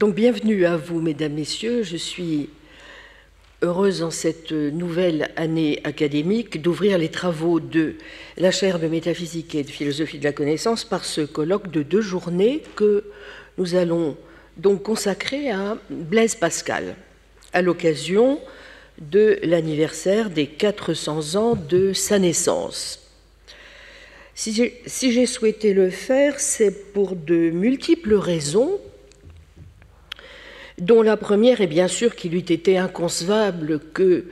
Donc bienvenue à vous, mesdames, messieurs. Je suis heureuse en cette nouvelle année académique d'ouvrir les travaux de la chaire de métaphysique et de philosophie de la connaissance par ce colloque de 2 journées que nous allons donc consacrer à Blaise Pascal, à l'occasion de l'anniversaire des 400 ans de sa naissance. Si j'ai souhaité le faire, c'est pour de multiples raisons, dont la première est bien sûr qu'il eût été inconcevable que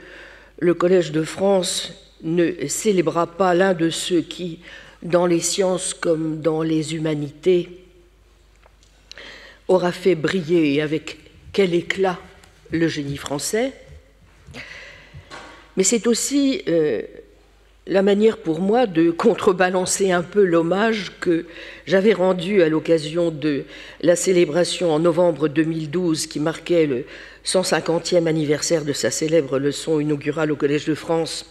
le Collège de France ne célébrât pas l'un de ceux qui, dans les sciences comme dans les humanités, aura fait briller, et avec quel éclat, le génie français. Mais c'est aussi la manière pour moi de contrebalancer un peu l'hommage que j'avais rendu à l'occasion de la célébration en novembre 2012 qui marquait le 150e anniversaire de sa célèbre leçon inaugurale au Collège de France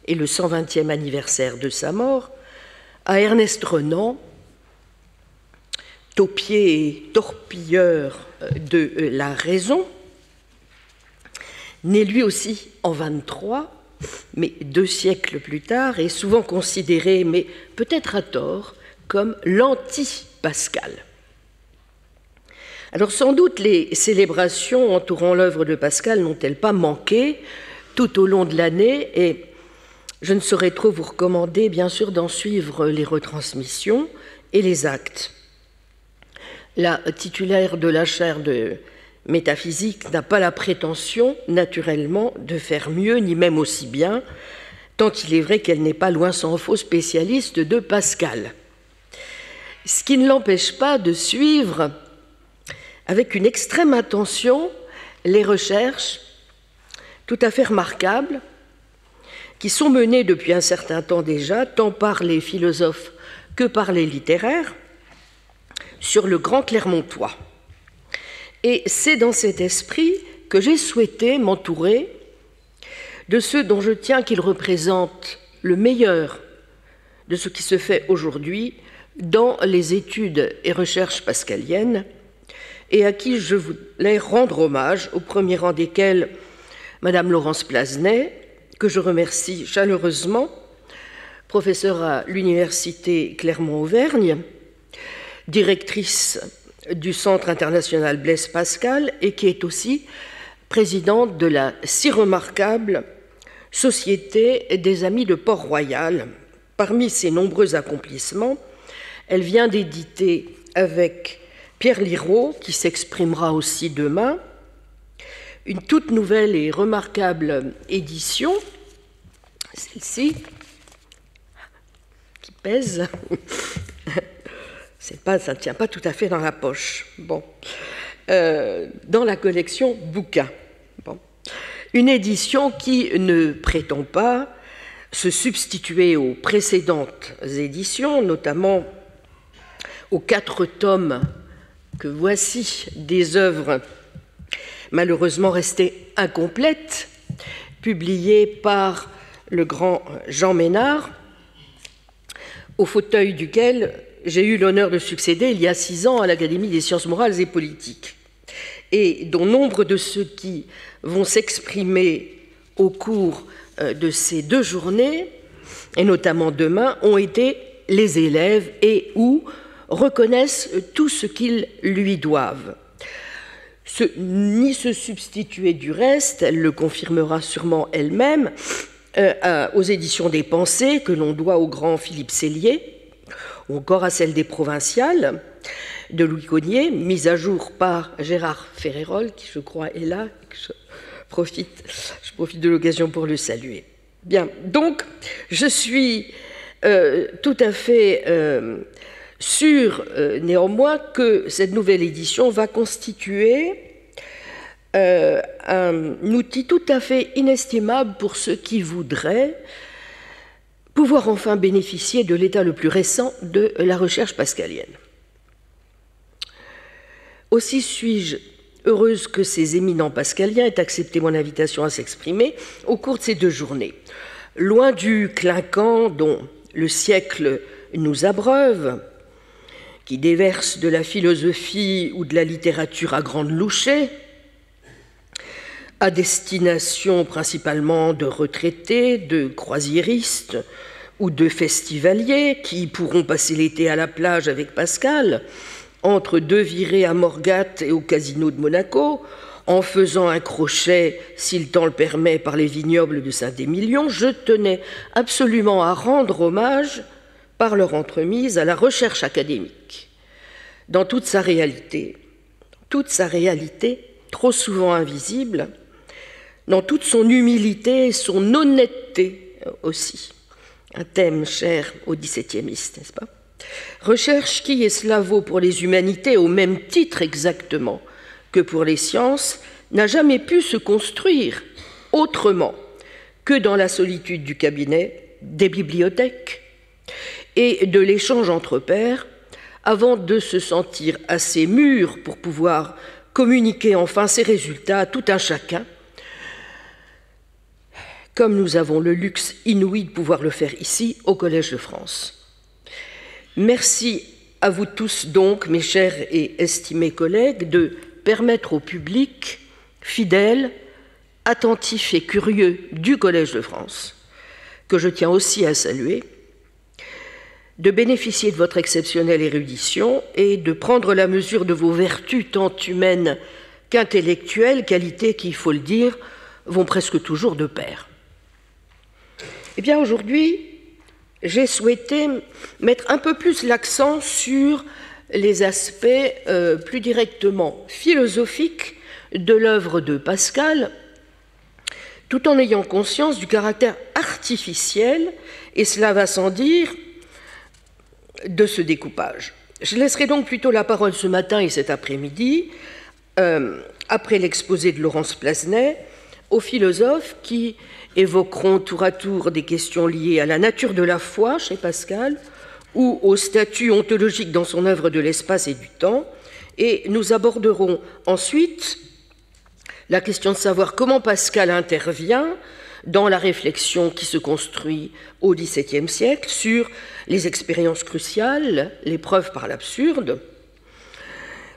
et le 120e anniversaire de sa mort, à Ernest Renan, taupier et torpilleur de la raison, né lui aussi en 23, mais 2 siècles plus tard, est souvent considéré, mais peut-être à tort, comme l'anti-Pascal. Alors sans doute les célébrations entourant l'œuvre de Pascal n'ont-elles pas manqué tout au long de l'année, et je ne saurais trop vous recommander, bien sûr, d'en suivre les retransmissions et les actes. La titulaire de la chaire de métaphysique n'a pas la prétention, naturellement, de faire mieux, ni même aussi bien, tant il est vrai qu'elle n'est pas loin s'en faut spécialiste de Pascal. Ce qui ne l'empêche pas de suivre avec une extrême attention les recherches tout à fait remarquables qui sont menées depuis un certain temps déjà, tant par les philosophes que par les littéraires, sur le grand Clermontois. Et c'est dans cet esprit que j'ai souhaité m'entourer de ceux dont je tiens qu'ils représentent le meilleur de ce qui se fait aujourd'hui dans les études et recherches pascaliennes, et à qui je voulais rendre hommage, au premier rang desquels Madame Laurence Plasnet, que je remercie chaleureusement, professeure à l'Université Clermont-Auvergne, directrice du Centre international Blaise Pascal et qui est aussi présidente de la si remarquable Société des Amis de Port-Royal. Parmi ses nombreux accomplissements, elle vient d'éditer avec Pierre Liraud, qui s'exprimera aussi demain, une toute nouvelle et remarquable édition, celle-ci, qui pèse. Ça ne tient pas tout à fait dans la poche. Bon. Dans la collection bouquins. Bon. Une édition qui ne prétend pas se substituer aux précédentes éditions, notamment aux 4 tomes que voici des œuvres malheureusement restées incomplètes, publiées par le grand Jean Ménard, au fauteuil duquel j'ai eu l'honneur de succéder il y a 6 ans à l'Académie des sciences morales et politiques, et dont nombre de ceux qui vont s'exprimer au cours de ces 2 journées, et notamment demain, ont été les élèves et ou reconnaissent tout ce qu'ils lui doivent. Ni se substituer du reste, elle le confirmera sûrement elle-même, aux éditions des Pensées que l'on doit au grand Philippe Sellier, ou encore à celle des Provinciales de Louis Cogniet, mise à jour par Gérard Ferrérol, qui je crois est là, je profite de l'occasion pour le saluer. Bien, donc je suis tout à fait sûre néanmoins que cette nouvelle édition va constituer un outil tout à fait inestimable pour ceux qui voudraient pouvoir enfin bénéficier de l'état le plus récent de la recherche pascalienne. Aussi suis-je heureuse que ces éminents pascaliens aient accepté mon invitation à s'exprimer au cours de ces 2 journées. Loin du clinquant dont le siècle nous abreuve, qui déverse de la philosophie ou de la littérature à grande louchée, à destination principalement de retraités, de croisiéristes ou de festivaliers qui pourront passer l'été à la plage avec Pascal, entre deux virées à Morgat et au casino de Monaco, en faisant un crochet, si le temps le permet, par les vignobles de Saint-Émilion, je tenais absolument à rendre hommage, par leur entremise, à la recherche académique, dans toute sa réalité, trop souvent invisible, dans toute son humilité et son honnêteté aussi. Un thème cher aux XVIIeistes, n'est-ce pas? Recherche qui, et cela vaut pour les humanités au même titre exactement que pour les sciences, n'a jamais pu se construire autrement que dans la solitude du cabinet, des bibliothèques et de l'échange entre pairs, avant de se sentir assez mûr pour pouvoir communiquer enfin ses résultats à tout un chacun, comme nous avons le luxe inouï de pouvoir le faire ici, au Collège de France. Merci à vous tous donc, mes chers et estimés collègues, de permettre au public fidèle, attentif et curieux du Collège de France, que je tiens aussi à saluer, de bénéficier de votre exceptionnelle érudition et de prendre la mesure de vos vertus tant humaines qu'intellectuelles, qualités qui, il faut le dire, vont presque toujours de pair. Eh bien, aujourd'hui, j'ai souhaité mettre un peu plus l'accent sur les aspects plus directement philosophiques de l'œuvre de Pascal, tout en ayant conscience du caractère artificiel, et cela va sans dire, de ce découpage. Je laisserai donc plutôt la parole ce matin et cet après-midi, après l'exposé de Laurence Plasnet, aux philosophes qui évoqueront tour à tour des questions liées à la nature de la foi chez Pascal ou au statut ontologique dans son œuvre de l'espace et du temps, et nous aborderons ensuite la question de savoir comment Pascal intervient dans la réflexion qui se construit au XVIIe siècle sur les expériences cruciales, l'épreuve par l'absurde,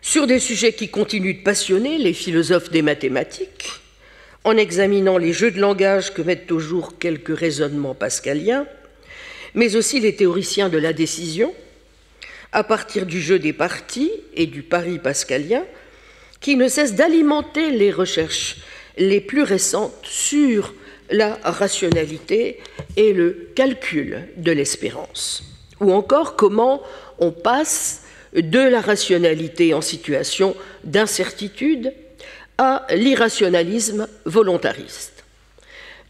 sur des sujets qui continuent de passionner les philosophes des mathématiques, en examinant les jeux de langage que mettent au jour quelques raisonnements pascaliens, mais aussi les théoriciens de la décision, à partir du jeu des parties et du pari pascalien, qui ne cessent d'alimenter les recherches les plus récentes sur la rationalité et le calcul de l'espérance. Ou encore comment on passe de la rationalité en situation d'incertitude à l'irrationalisme volontariste.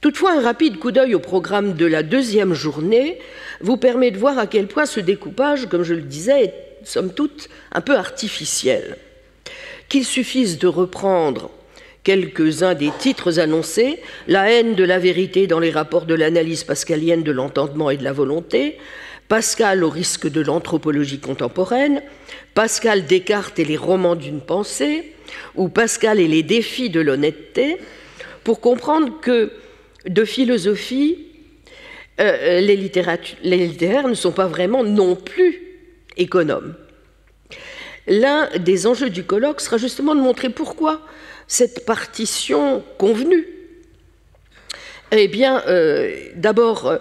Toutefois, un rapide coup d'œil au programme de la deuxième journée vous permet de voir à quel point ce découpage, comme je le disais, est somme toute un peu artificiel. Qu'il suffise de reprendre quelques-uns des titres annoncés, la haine de la vérité dans les rapports de l'analyse pascalienne de l'entendement et de la volonté, Pascal au risque de l'anthropologie contemporaine, Pascal, Descartes et les romans d'une pensée, ou Pascal et les défis de l'honnêteté, pour comprendre que de philosophie, les littéraires ne sont pas vraiment non plus économes. L'un des enjeux du colloque sera justement de montrer pourquoi cette partition convenue. Eh bien, d'abord,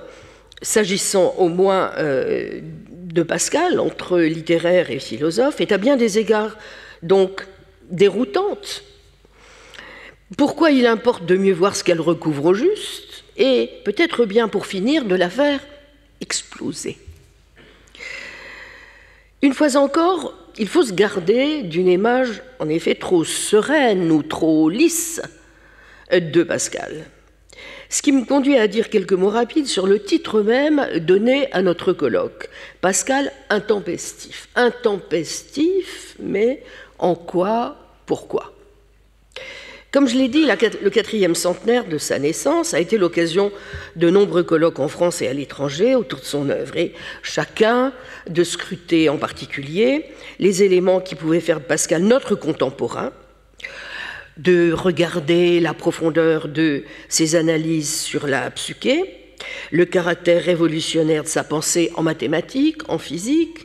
s'agissant au moins de Pascal, entre littéraire et philosophe, est à bien des égards donc déroutante. Pourquoi il importe de mieux voir ce qu'elle recouvre au juste, et peut-être bien pour finir de la faire exploser. Une fois encore, il faut se garder d'une image en effet trop sereine ou trop lisse de Pascal. Ce qui me conduit à dire quelques mots rapides sur le titre même donné à notre colloque. Pascal intempestif. Intempestif, mais en quoi, pourquoi? Comme je l'ai dit, le 4e centenaire de sa naissance a été l'occasion de nombreux colloques en France et à l'étranger autour de son œuvre, et chacun de scruter en particulier les éléments qui pouvaient faire de Pascal notre contemporain, de regarder la profondeur de ses analyses sur la psyché, le caractère révolutionnaire de sa pensée en mathématiques, en physique,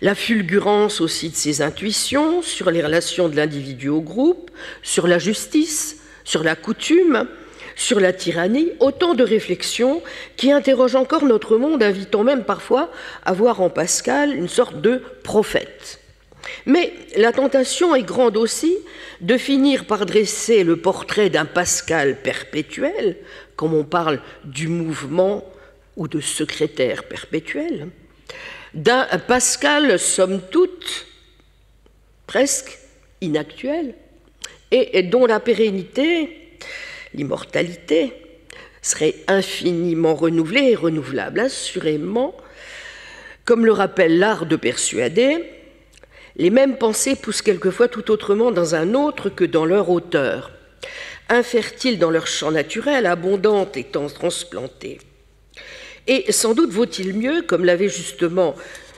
la fulgurance aussi de ses intuitions sur les relations de l'individu au groupe, sur la justice, sur la coutume, sur la tyrannie, autant de réflexions qui interrogent encore notre monde, invitant même parfois à voir en Pascal une sorte de prophète. Mais la tentation est grande aussi de finir par dresser le portrait d'un Pascal perpétuel, comme on parle du mouvement ou de secrétaire perpétuel, d'un Pascal somme toute presque inactuel et dont la pérennité, l'immortalité, serait infiniment renouvelée et renouvelable. Assurément, comme le rappelle l'art de persuader, les mêmes pensées poussent quelquefois tout autrement dans un autre que dans leur auteur, infertiles dans leur champ naturel, abondantes étant transplantées. Et sans doute vaut-il mieux, comme l'avait justement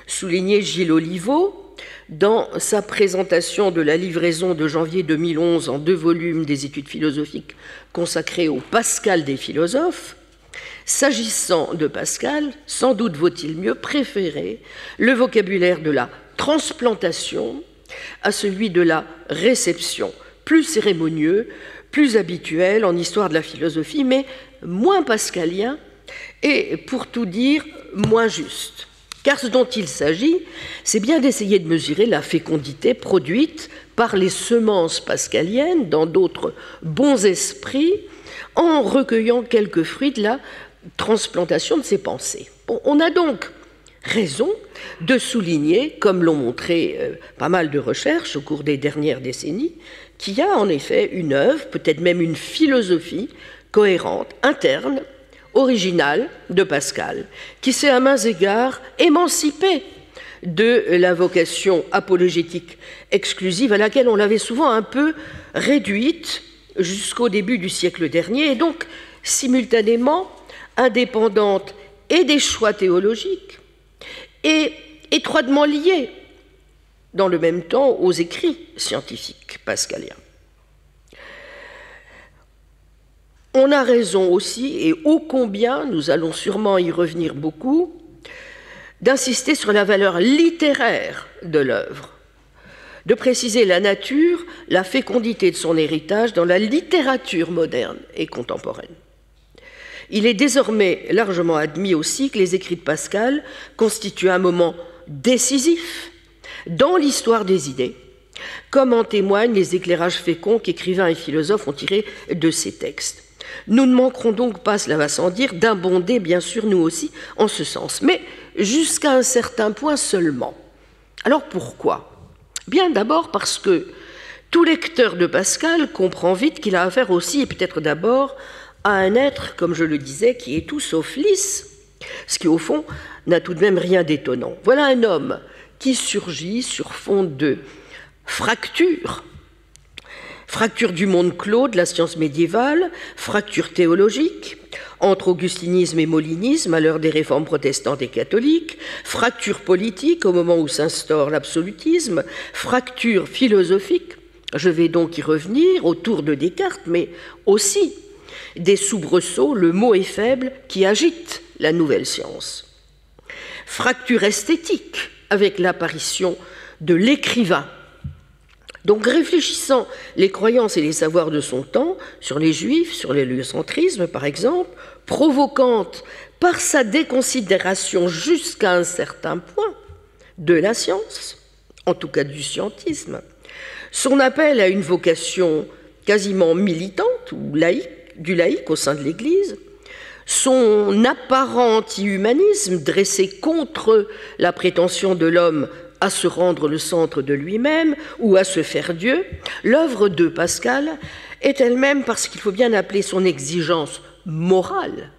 souligné Gilles Oliveau, dans sa présentation de la livraison de janvier 2011 en 2 volumes des études philosophiques consacrées au Pascal des philosophes, s'agissant de Pascal, sans doute vaut-il mieux préférer le vocabulaire de la transplantation à celui de la réception, plus cérémonieux, plus habituel en histoire de la philosophie, mais moins pascalien et, pour tout dire, moins juste. Car ce dont il s'agit, c'est bien d'essayer de mesurer la fécondité produite par les semences pascaliennes dans d'autres bons esprits en recueillant quelques fruits de la transplantation de ses pensées. Bon, on a donc raison de souligner, comme l'ont montré pas mal de recherches au cours des dernières décennies, qu'il y a en effet une œuvre, peut-être même une philosophie cohérente, interne, originale de Pascal, qui s'est à mains égards émancipé de la vocation apologétique exclusive à laquelle on l'avait souvent un peu réduite jusqu'au début du siècle dernier, et donc simultanément indépendante et des choix théologiques, et étroitement liée dans le même temps aux écrits scientifiques pascaliens. On a raison aussi, et ô combien, nous allons sûrement y revenir beaucoup, d'insister sur la valeur littéraire de l'œuvre, de préciser la nature, la fécondité de son héritage dans la littérature moderne et contemporaine. Il est désormais largement admis aussi que les écrits de Pascal constituent un moment décisif dans l'histoire des idées, comme en témoignent les éclairages féconds qu'écrivains et philosophes ont tirés de ces textes. Nous ne manquerons donc pas, cela va sans dire, d'abonder, bien sûr, nous aussi, en ce sens, mais jusqu'à un certain point seulement. Alors pourquoi? Bien d'abord parce que tout lecteur de Pascal comprend vite qu'il a affaire aussi, et peut-être d'abord, à un être, comme je le disais, qui est tout sauf lisse, ce qui, au fond, n'a tout de même rien d'étonnant. Voilà un homme qui surgit sur fond de fracture du monde clos de la science médiévale, fracture théologique, entre augustinisme et molinisme à l'heure des réformes protestantes et catholiques, fracture politique au moment où s'instaure l'absolutisme, fracture philosophique, je vais donc y revenir, autour de Descartes, mais aussi des soubresauts, le mot est faible, qui agitent la nouvelle science. Fracture esthétique, avec l'apparition de l'écrivain. Donc, réfléchissant les croyances et les savoirs de son temps, sur les juifs, sur l'héliocentrisme par exemple, provocante par sa déconsidération jusqu'à un certain point de la science, en tout cas du scientisme, son appel à une vocation quasiment militante ou laïque, du laïque au sein de l'Église, son apparent anti-humanisme dressé contre la prétention de l'homme à se rendre le centre de lui-même ou à se faire Dieu, l'œuvre de Pascal est elle-même, parce qu'il faut bien appeler son exigence morale,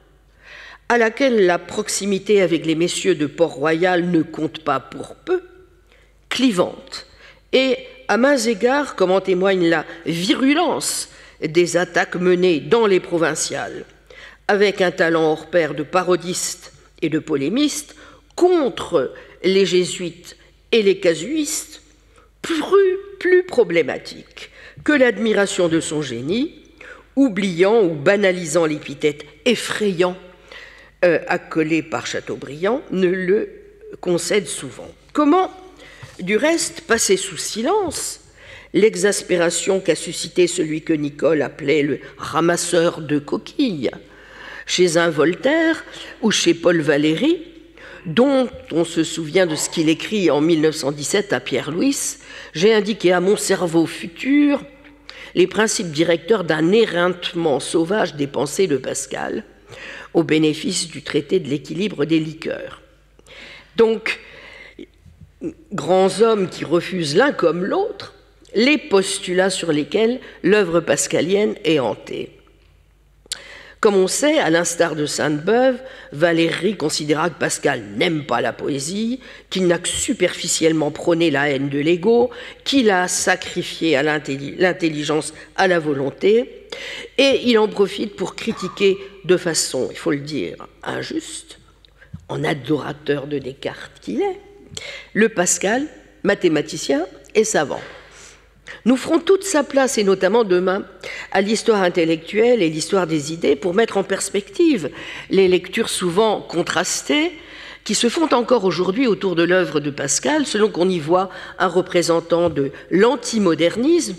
à laquelle la proximité avec les messieurs de Port-Royal ne compte pas pour peu, clivante, et à mains égards, comme en témoigne la virulence des attaques menées dans les provinciales, avec un talent hors pair de parodiste et de polémiste, contre les jésuites et les casuistes, plus problématique que l'admiration de son génie, oubliant ou banalisant l'épithète effrayant accolé par Chateaubriand, ne le concède souvent. Comment Du reste, passé sous silence, l'exaspération qu'a suscité celui que Nicole appelait le ramasseur de coquilles, chez un Voltaire ou chez Paul Valéry, dont on se souvient de ce qu'il écrit en 1917 à Pierre-Louis, j'ai indiqué à mon cerveau futur les principes directeurs d'un éreintement sauvage des pensées de Pascal, au bénéfice du traité de l'équilibre des liqueurs. Donc, grands hommes qui refusent l'un comme l'autre les postulats sur lesquels l'œuvre pascalienne est hantée. Comme on sait, à l'instar de Sainte-Beuve, Valéry considéra que Pascal n'aime pas la poésie, qu'il n'a que superficiellement prôné la haine de l'ego, qu'il a sacrifié à l'intelligence à la volonté, et il en profite pour critiquer de façon, il faut le dire, injuste, en adorateur de Descartes qu'il est, le Pascal, mathématicien et savant. Nous ferons toute sa place, et notamment demain, à l'histoire intellectuelle et l'histoire des idées pour mettre en perspective les lectures souvent contrastées qui se font encore aujourd'hui autour de l'œuvre de Pascal, selon qu'on y voit un représentant de l'antimodernisme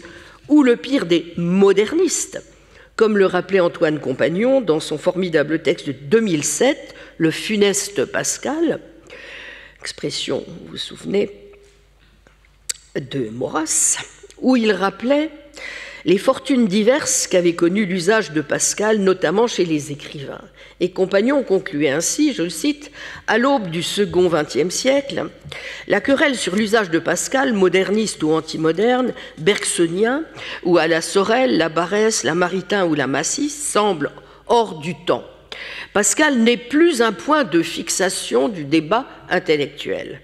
ou le pire des modernistes, comme le rappelait Antoine Compagnon dans son formidable texte de 2007, « Le funeste Pascal », expression, vous vous souvenez, de Maurras, où il rappelait les fortunes diverses qu'avait connues l'usage de Pascal, notamment chez les écrivains. Et Compagnon concluait ainsi, je le cite, « À l'aube du second XXe siècle, la querelle sur l'usage de Pascal, moderniste ou antimoderne, bergsonien, ou à la Sorel, la Barrès, la Maritain ou la Massis, semble hors du temps. Pascal n'est plus un point de fixation du débat intellectuel.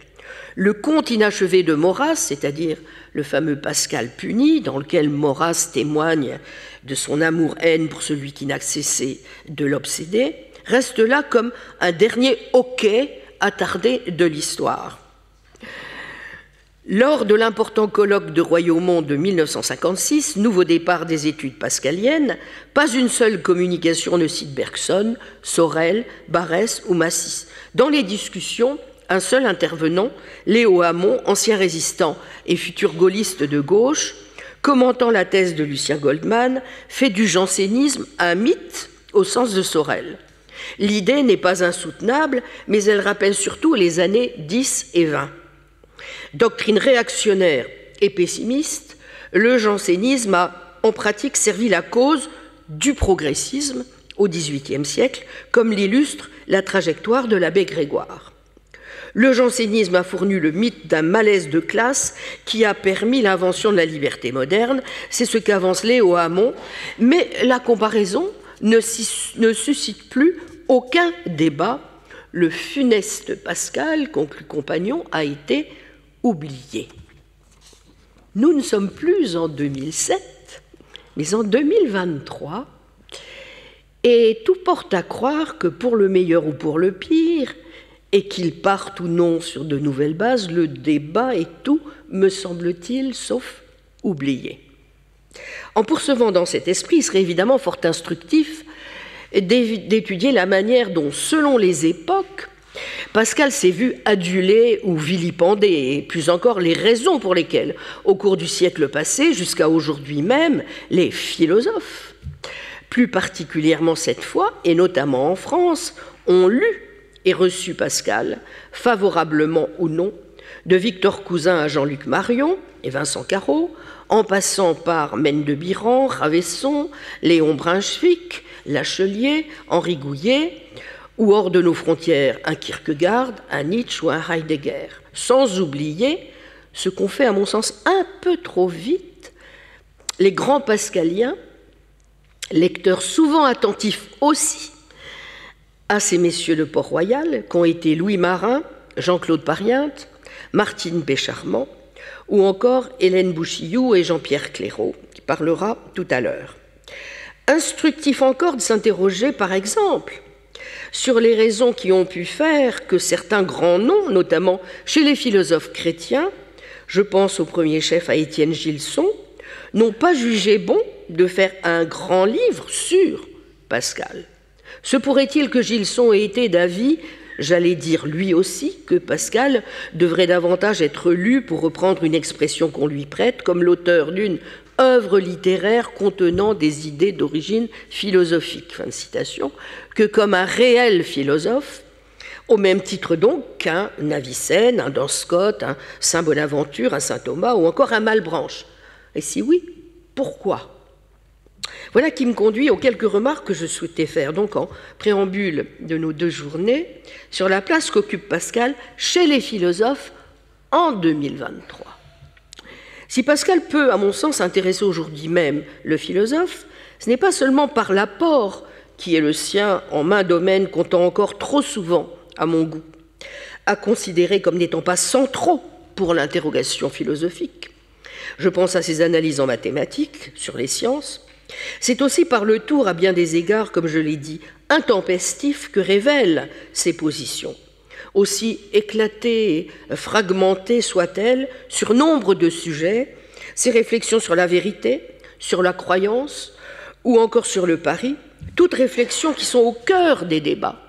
Le conte inachevé de Maurras, c'est-à-dire le fameux Pascal puni, dans lequel Maurras témoigne de son amour-haine pour celui qui n'a cessé de l'obséder, reste là comme un dernier hoquet attardé de l'histoire. Lors de l'important colloque de Royaumont de 1956, nouveau départ des études pascaliennes, pas une seule communication ne cite Bergson, Sorel, Barrès ou Massis. Dans les discussions, un seul intervenant, Léo Hamon, ancien résistant et futur gaulliste de gauche, commentant la thèse de Lucien Goldman, fait du jansénisme un mythe au sens de Sorel. L'idée n'est pas insoutenable, mais elle rappelle surtout les années 10 et 20. Doctrine réactionnaire et pessimiste, le jansénisme a en pratique servi la cause du progressisme au XVIIIe siècle, comme l'illustre la trajectoire de l'abbé Grégoire. Le jansénisme a fourni le mythe d'un malaise de classe qui a permis l'invention de la liberté moderne, c'est ce qu'avance Léo Hamon, mais la comparaison ne suscite plus aucun débat. Le funeste Pascal, conclut Compagnon, a été oublié. Nous ne sommes plus en 2007, mais en 2023, et tout porte à croire que pour le meilleur ou pour le pire, et qu'il parte ou non sur de nouvelles bases, le débat est tout, me semble-t-il, sauf oublié. En poursuivant dans cet esprit, il serait évidemment fort instructif d'étudier la manière dont, selon les époques, Pascal s'est vu adulé ou vilipendé, et plus encore les raisons pour lesquelles, au cours du siècle passé, jusqu'à aujourd'hui même, les philosophes, plus particulièrement cette fois, et notamment en France, ont lu et reçu Pascal, favorablement ou non, de Victor Cousin à Jean-Luc Marion et Vincent Carreau, en passant par Mène de Biran, Ravesson, Léon Brunswick, Lachelier, Henri Gouillet, ou hors de nos frontières, un Kierkegaard, un Nietzsche ou un Heidegger, sans oublier ce qu'on fait, à mon sens, un peu trop vite, les grands pascaliens, lecteurs souvent attentifs aussi à ces messieurs de Port-Royal, qu'ont été Louis Marin, Jean-Claude Pariente, Martine Pécharmant, ou encore Hélène Bouchillou et Jean-Pierre Clairaut, qui parlera tout à l'heure. Instructif encore de s'interroger, par exemple, sur les raisons qui ont pu faire que certains grands noms, notamment chez les philosophes chrétiens, je pense au premier chef à Étienne Gilson, n'ont pas jugé bon de faire un grand livre sur Pascal. Se pourrait-il que Gilson ait été d'avis j'allais dire lui aussi, que Pascal devrait davantage être lu, pour reprendre une expression qu'on lui prête, comme l'auteur d'une œuvre littéraire contenant des idées d'origine philosophique, fin de citation, que comme un réel philosophe, au même titre donc qu'un Avicenne, un Duns Scott, un Saint Bonaventure, un Saint Thomas ou encore un Malebranche. Et si oui, pourquoi ? Voilà qui me conduit aux quelques remarques que je souhaitais faire, donc en préambule de nos 2 journées, sur la place qu'occupe Pascal chez les philosophes en 2023. Si Pascal peut, à mon sens, intéresser aujourd'hui même le philosophe, ce n'est pas seulement par l'apport qui est le sien en maint domaine comptant encore trop souvent, à mon goût, à considérer comme n'étant pas centraux pour l'interrogation philosophique. Je pense à ses analyses en mathématiques, sur les sciences. C'est aussi par le tour, à bien des égards, comme je l'ai dit, intempestif que révèlent ses positions. Aussi éclatées et fragmentées soient-elles sur nombre de sujets, ses réflexions sur la vérité, sur la croyance ou encore sur le pari, toutes réflexions qui sont au cœur des débats,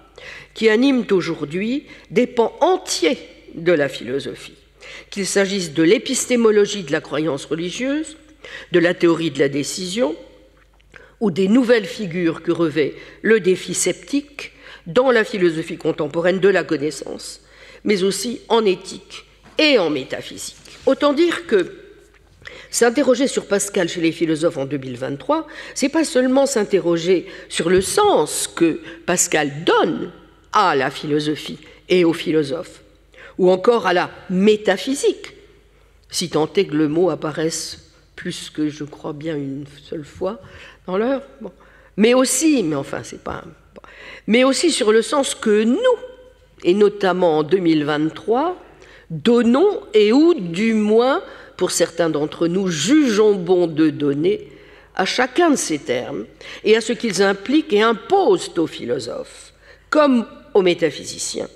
qui animent aujourd'hui des pans entiers de la philosophie, qu'il s'agisse de l'épistémologie de la croyance religieuse, de la théorie de la décision, ou des nouvelles figures que revêt le défi sceptique dans la philosophie contemporaine de la connaissance, mais aussi en éthique et en métaphysique. Autant dire que s'interroger sur Pascal chez les philosophes en 2023, c'est pas seulement s'interroger sur le sens que Pascal donne à la philosophie et aux philosophes, ou encore à la métaphysique, si tant est que le mot apparaisse plus que, je crois bien, une seule fois dans l'œuvre, bon. Mais aussi sur le sens que nous, et notamment en 2023, donnons et ou du moins, pour certains d'entre nous, jugeons bon de donner à chacun de ces termes et à ce qu'ils impliquent et imposent aux philosophes, comme aux métaphysiciens,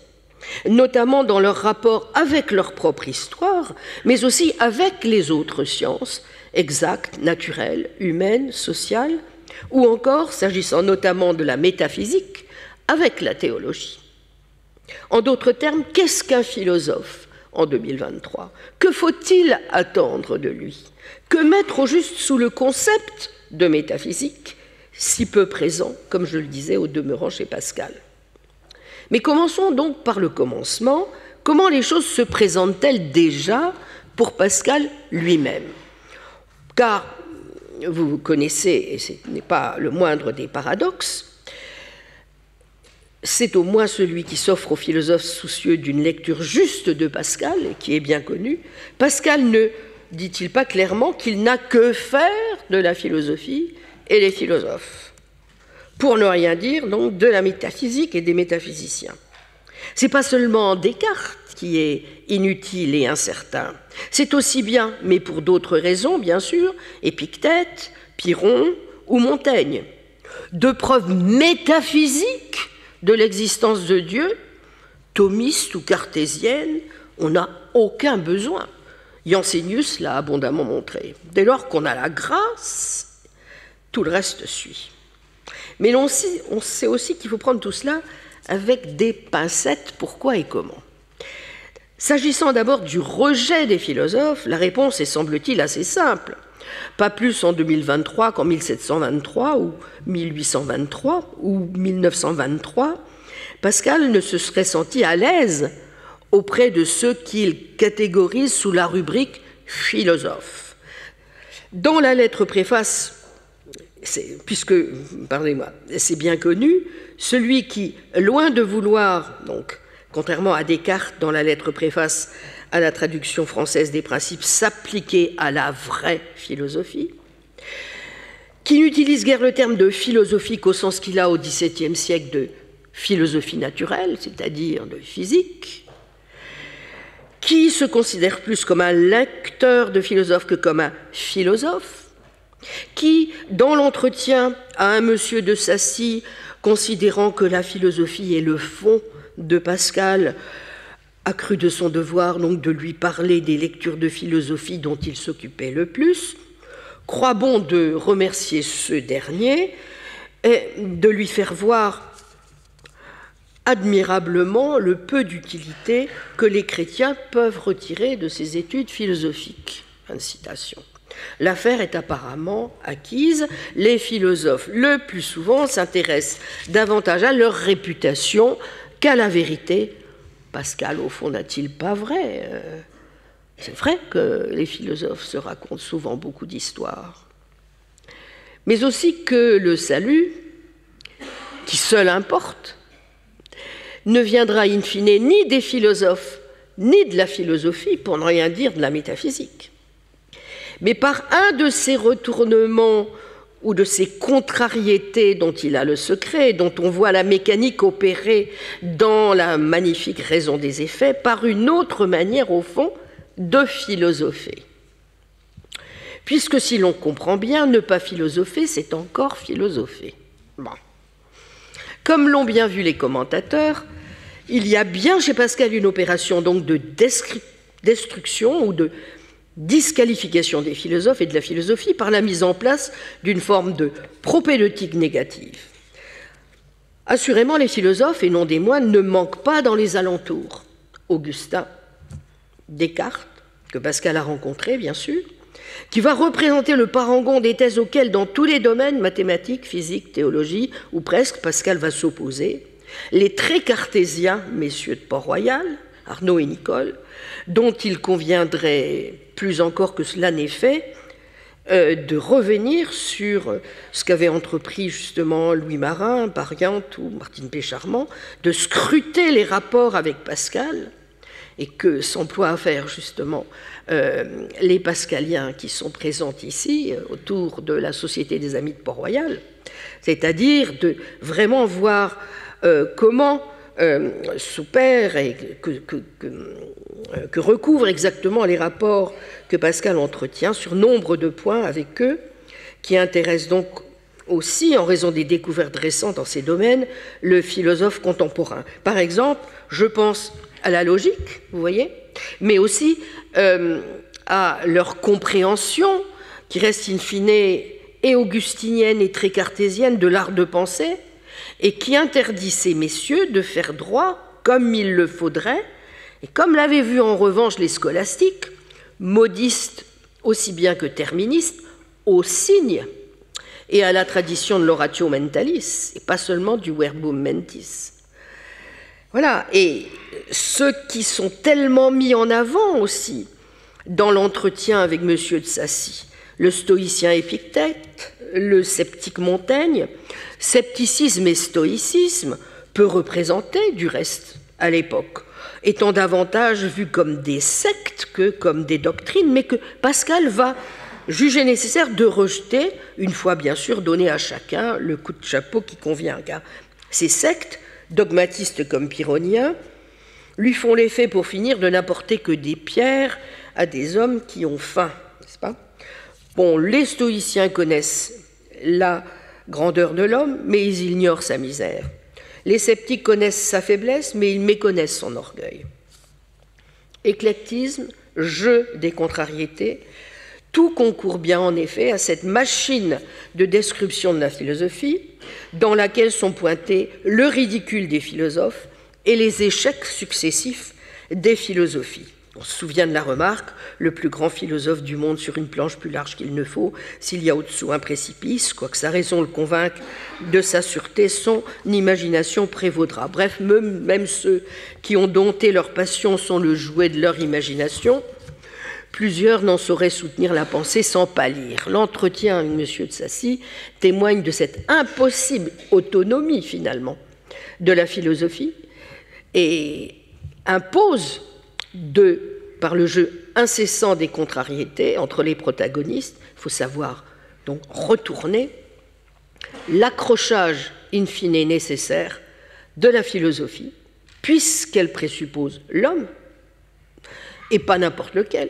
notamment dans leur rapport avec leur propre histoire, mais aussi avec les autres sciences, exactes, naturelles, humaines, sociales, ou encore, s'agissant notamment de la métaphysique, avec la théologie. En d'autres termes, qu'est-ce qu'un philosophe en 2023? Que faut-il attendre de lui? Que mettre au juste sous le concept de métaphysique, si peu présent, comme je le disais, au demeurant chez Pascal? Mais commençons donc par le commencement. Comment les choses se présentent-elles déjà pour Pascal lui-même? Car, vous connaissez, et ce n'est pas le moindre des paradoxes, c'est au moins celui qui s'offre aux philosophes soucieux d'une lecture juste de Pascal, et qui est bien connu. Pascal ne dit-il pas clairement qu'il n'a que faire de la philosophie et des philosophes, pour ne rien dire donc de la métaphysique et des métaphysiciens. C'est pas seulement Descartes qui est inutile et incertain, c'est aussi bien, mais pour d'autres raisons bien sûr, Épictète, Pyrrhon ou Montaigne. De preuves métaphysiques de l'existence de Dieu, thomiste ou cartésienne, on n'a aucun besoin. Jansénius l'a abondamment montré. Dès lors qu'on a la grâce, tout le reste suit. Mais on sait aussi qu'il faut prendre tout cela avec des pincettes, pourquoi et comment. S'agissant d'abord du rejet des philosophes, la réponse est, semble-t-il, assez simple. Pas plus en 2023 qu'en 1723 ou 1823 ou 1923, Pascal ne se serait senti à l'aise auprès de ceux qu'il catégorise sous la rubrique philosophe. Dans la lettre préface, puisque, pardonnez-moi, c'est bien connu, celui qui, loin de vouloir, donc, contrairement à Descartes dans la lettre préface à la traduction française des Principes, s'appliquer à la vraie philosophie, qui n'utilise guère le terme de philosophique au sens qu'il a au XVIIe siècle de philosophie naturelle, c'est-à-dire de physique, qui se considère plus comme un lecteur de philosophes que comme un philosophe, qui, dans l'entretien à un monsieur de Sacy, considérant que la philosophie est le fond de Pascal, a cru de son devoir donc de lui parler des lectures de philosophie dont il s'occupait le plus, croit bon de remercier ce dernier et de lui faire voir admirablement le peu d'utilité que les chrétiens peuvent retirer de ces études philosophiques. Fin de citation. L'affaire est apparemment acquise. Les philosophes, le plus souvent, s'intéressent davantage à leur réputation qu'à la vérité. Pascal, au fond, n'a-t-il pas vrai? C'est vrai que les philosophes se racontent souvent beaucoup d'histoires. Mais aussi que le salut, qui seul importe, ne viendra in fine ni des philosophes, ni de la philosophie, pour ne rien dire de la métaphysique, mais par un de ces retournements ou de ces contrariétés dont il a le secret, dont on voit la mécanique opérer dans la magnifique raison des effets, par une autre manière, au fond, de philosopher. Puisque si l'on comprend bien, ne pas philosopher, c'est encore philosopher. Bon. Comme l'ont bien vu les commentateurs, il y a bien chez Pascal une opération donc de destruction ou de disqualification des philosophes et de la philosophie par la mise en place d'une forme de propédeutique négative. Assurément, les philosophes, et non des moines, ne manquent pas dans les alentours. Augustin, Descartes, que Pascal a rencontré, bien sûr, qui va représenter le parangon des thèses auxquelles, dans tous les domaines, mathématiques, physique, théologie, ou presque, Pascal va s'opposer, les très cartésiens, messieurs de Port-Royal, Arnaud et Nicole, dont il conviendrait, plus encore que cela n'est fait, de revenir sur ce qu'avait entrepris justement Louis Marin, Bariante ou Martine Pécharmant, de scruter les rapports avec Pascal, et que s'emploient à faire justement les pascaliens qui sont présents ici, autour de la Société des Amis de Port-Royal, c'est-à-dire de vraiment voir comment s'opèrent et que recouvrent exactement les rapports que Pascal entretient sur nombre de points avec eux, qui intéressent donc aussi, en raison des découvertes récentes dans ces domaines, le philosophe contemporain. Par exemple, je pense à la logique, vous voyez, mais aussi à leur compréhension, qui reste in fine et augustinienne et très cartésienne, de l'art de penser, et qui interdit ces messieurs de faire droit comme il le faudrait, et comme l'avaient vu en revanche les scolastiques, modistes aussi bien que terministes, au signe et à la tradition de l'oratio mentalis, et pas seulement du verbum mentis. Voilà, et ceux qui sont tellement mis en avant aussi dans l'entretien avec M. de Sacy, le stoïcien Épictète, le sceptique Montaigne, scepticisme et stoïcisme peut représenter, du reste, à l'époque, étant davantage vus comme des sectes que comme des doctrines, mais que Pascal va juger nécessaire de rejeter, une fois bien sûr donné à chacun le coup de chapeau qui convient, car ces sectes, dogmatistes comme pyrrhoniens, lui font l'effet pour finir de n'apporter que des pierres à des hommes qui ont faim, n'est-ce pas? Bon, les stoïciens connaissent la grandeur de l'homme, mais ils ignorent sa misère. Les sceptiques connaissent sa faiblesse, mais ils méconnaissent son orgueil. Éclectisme, jeu des contrariétés, tout concourt bien en effet à cette machine de description de la philosophie dans laquelle sont pointés le ridicule des philosophes et les échecs successifs des philosophies. On se souvient de la remarque, le plus grand philosophe du monde sur une planche plus large qu'il ne faut, s'il y a au-dessous un précipice, quoique sa raison le convainque de sa sûreté, son imagination prévaudra. Bref, même ceux qui ont dompté leur passion sont le jouet de leur imagination. Plusieurs n'en sauraient soutenir la pensée sans pâlir. L'entretien avec M. de Sacy témoigne de cette impossible autonomie, finalement, de la philosophie et impose, par le jeu incessant des contrariétés entre les protagonistes, il faut savoir donc retourner l'accrochage in fine nécessaire de la philosophie, puisqu'elle présuppose l'homme, et pas n'importe lequel,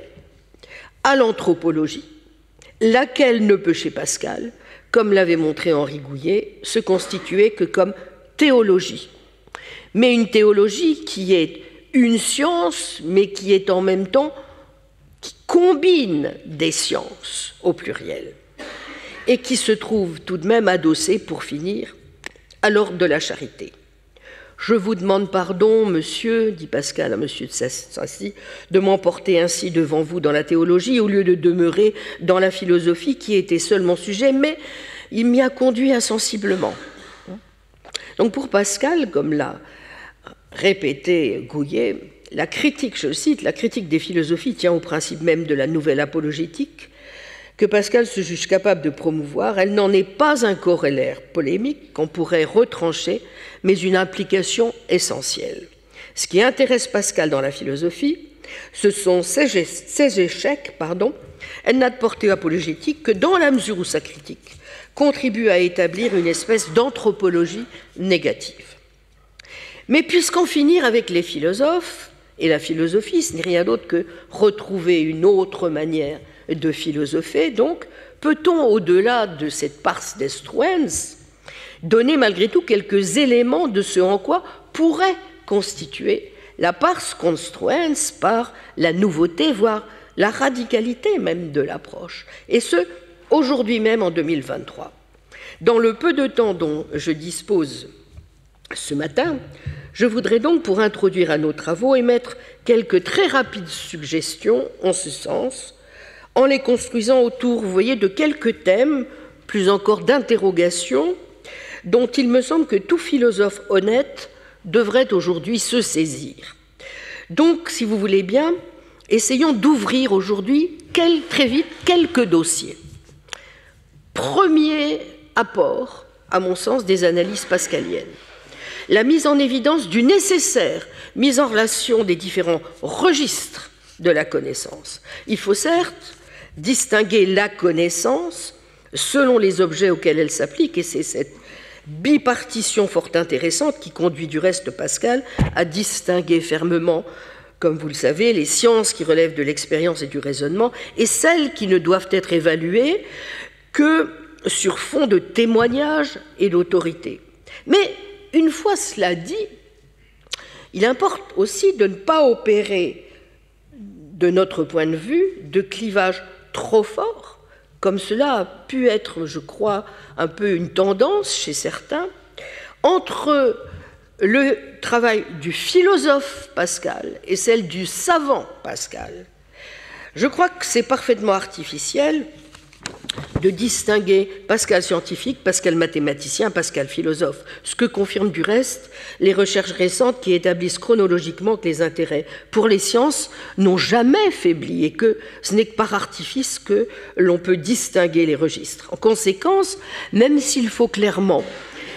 à l'anthropologie, laquelle ne peut chez Pascal, comme l'avait montré Henri Gouillet, se constituer que comme théologie. Mais une théologie qui est une science, mais qui est en même temps, qui combine des sciences au pluriel, et qui se trouve tout de même adossée, pour finir, à l'ordre de la charité. Je vous demande pardon, monsieur, dit Pascal à monsieur de Sassy, de m'emporter ainsi devant vous dans la théologie au lieu de demeurer dans la philosophie qui était seul mon sujet, mais il m'y a conduit insensiblement. Donc pour Pascal, comme l'a répété Gouillet, la critique, je cite, la critique des philosophies tient au principe même de la nouvelle apologétique que Pascal se juge capable de promouvoir. Elle n'en est pas un corollaire polémique qu'on pourrait retrancher, mais une implication essentielle. Ce qui intéresse Pascal dans la philosophie, ce sont ses échecs, elle n'a de portée apologétique que dans la mesure où sa critique contribue à établir une espèce d'anthropologie négative. Mais puisqu'en finir avec les philosophes et la philosophie, ce n'est rien d'autre que retrouver une autre manière de philosopher, donc peut-on, au-delà de cette pars destruens, donner malgré tout quelques éléments de ce en quoi pourrait constituer la pars construens par la nouveauté, voire la radicalité même de l'approche, et ce, aujourd'hui même en 2023. Dans le peu de temps dont je dispose ce matin, je voudrais donc, pour introduire à nos travaux, émettre quelques très rapides suggestions en ce sens, en les construisant autour, vous voyez, de quelques thèmes, plus encore d'interrogations, dont il me semble que tout philosophe honnête devrait aujourd'hui se saisir. Donc, si vous voulez bien, essayons d'ouvrir aujourd'hui très vite quelques dossiers. Premier apport, à mon sens, des analyses pascaliennes. La mise en évidence du nécessaire mise en relation des différents registres de la connaissance. Il faut certes distinguer la connaissance selon les objets auxquels elle s'applique, et c'est cette bipartition fort intéressante qui conduit du reste Pascal à distinguer fermement, comme vous le savez, les sciences qui relèvent de l'expérience et du raisonnement et celles qui ne doivent être évaluées que sur fond de témoignage et d'autorité. Mais une fois cela dit, il importe aussi de ne pas opérer, de notre point de vue, de clivage trop fort, comme cela a pu être, je crois, un peu une tendance chez certains, entre le travail du philosophe Pascal et celle du savant Pascal. Je crois que c'est parfaitement artificiel de distinguer Pascal scientifique, Pascal mathématicien, Pascal philosophe, ce que confirment du reste les recherches récentes qui établissent chronologiquement que les intérêts pour les sciences n'ont jamais faibli et que ce n'est que par artifice que l'on peut distinguer les registres. En conséquence, même s'il faut clairement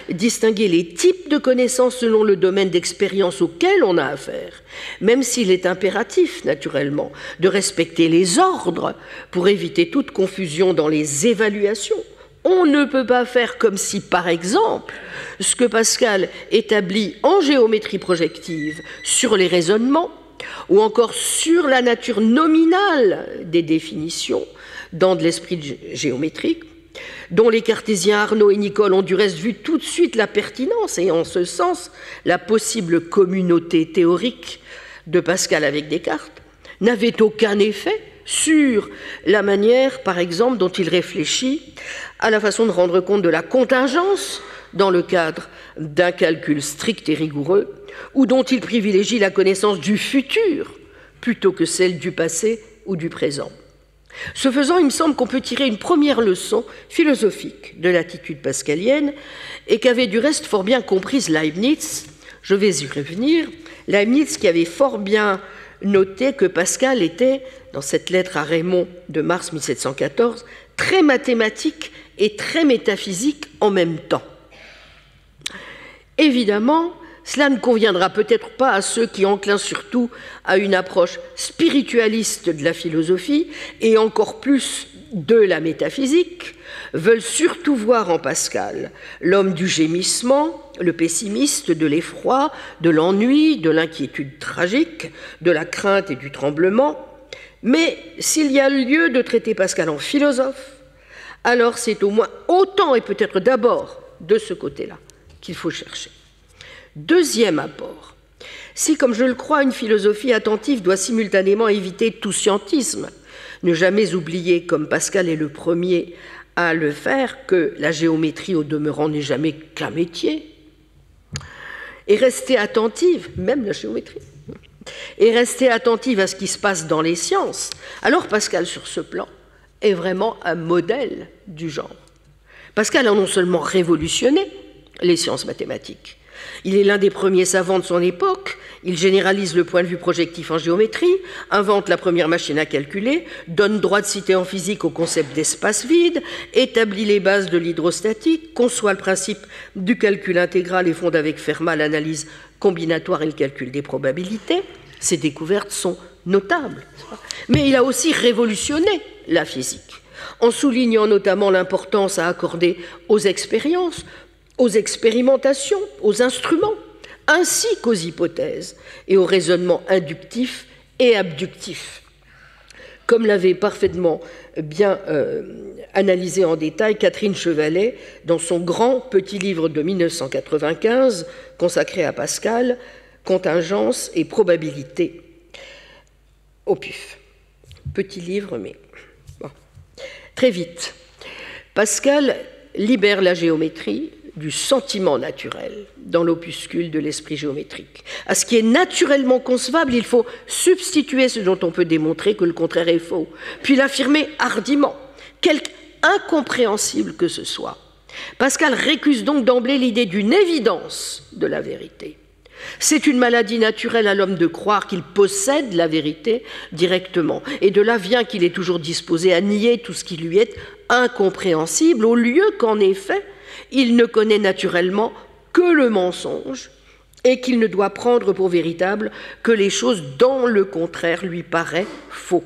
distinguer les types de connaissances selon le domaine d'expérience auquel on a affaire, même s'il est impératif, naturellement, de respecter les ordres pour éviter toute confusion dans les évaluations. On ne peut pas faire comme si, par exemple, ce que Pascal établit en géométrie projective sur les raisonnements, ou encore sur la nature nominale des définitions dans de l'esprit géométrique, dont les cartésiens Arnaud et Nicole ont du reste vu tout de suite la pertinence et en ce sens la possible communauté théorique de Pascal avec Descartes, n'avait aucun effet sur la manière, par exemple, dont il réfléchit à la façon de rendre compte de la contingence dans le cadre d'un calcul strict et rigoureux, ou dont il privilégie la connaissance du futur plutôt que celle du passé ou du présent. Ce faisant, il me semble qu'on peut tirer une première leçon philosophique de l'attitude pascalienne et qu'avait du reste fort bien comprise Leibniz. Je vais y revenir. Leibniz qui avait fort bien noté que Pascal était, dans cette lettre à Raymond de mars 1714, très mathématique et très métaphysique en même temps. Évidemment, cela ne conviendra peut-être pas à ceux qui enclinent surtout à une approche spiritualiste de la philosophie et encore plus de la métaphysique, veulent surtout voir en Pascal l'homme du gémissement, le pessimiste, de l'effroi, de l'ennui, de l'inquiétude tragique, de la crainte et du tremblement. Mais s'il y a lieu de traiter Pascal en philosophe, alors c'est au moins autant et peut-être d'abord de ce côté-là qu'il faut chercher. Deuxième apport, si, comme je le crois, une philosophie attentive doit simultanément éviter tout scientisme, ne jamais oublier, comme Pascal est le premier à le faire, que la géométrie au demeurant n'est jamais qu'un métier, et rester attentive, même la géométrie, et rester attentive à ce qui se passe dans les sciences, alors Pascal, sur ce plan, est vraiment un modèle du genre. Pascal a non seulement révolutionné les sciences mathématiques, il est l'un des premiers savants de son époque, il généralise le point de vue projectif en géométrie, invente la première machine à calculer, donne droit de cité en physique au concept d'espace vide, établit les bases de l'hydrostatique, conçoit le principe du calcul intégral et fonde avec Fermat l'analyse combinatoire et le calcul des probabilités. Ses découvertes sont notables. Mais il a aussi révolutionné la physique, en soulignant notamment l'importance à accorder aux expériences, aux expérimentations, aux instruments, ainsi qu'aux hypothèses et au raisonnement inductif et abductif. Comme l'avait parfaitement bien analysé en détail Catherine Chevalet dans son grand petit livre de 1995 consacré à Pascal, Contingence et probabilité au pif. Petit livre, mais bon. Très vite, Pascal libère la géométrie du sentiment naturel dans l'opuscule de l'esprit géométrique. À ce qui est naturellement concevable, il faut substituer ce dont on peut démontrer que le contraire est faux, puis l'affirmer hardiment, quelque incompréhensible que ce soit. Pascal récuse donc d'emblée l'idée d'une évidence de la vérité. C'est une maladie naturelle à l'homme de croire qu'il possède la vérité directement, et de là vient qu'il est toujours disposé à nier tout ce qui lui est incompréhensible, au lieu qu'en effet, il ne connaît naturellement que le mensonge et qu'il ne doit prendre pour véritable que les choses dont le contraire lui paraît faux.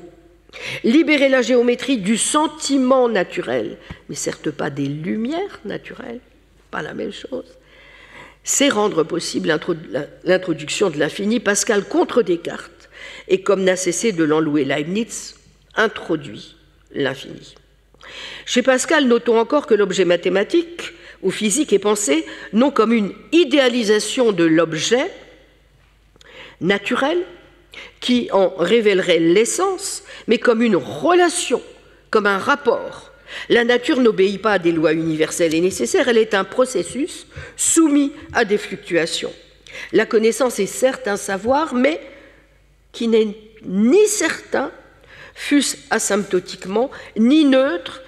Libérer la géométrie du sentiment naturel, mais certes pas des lumières naturelles, pas la même chose, c'est rendre possible l'introduction de l'infini. Pascal contre Descartes, et comme n'a cessé de l'enlouer Leibniz, introduit l'infini. Chez Pascal, notons encore que l'objet mathématique ou physique est pensé non comme une idéalisation de l'objet naturel qui en révélerait l'essence, mais comme une relation, comme un rapport. La nature n'obéit pas à des lois universelles et nécessaires, elle est un processus soumis à des fluctuations. La connaissance est certes un savoir, mais qui n'est ni certain, fût-ce asymptotiquement, ni neutre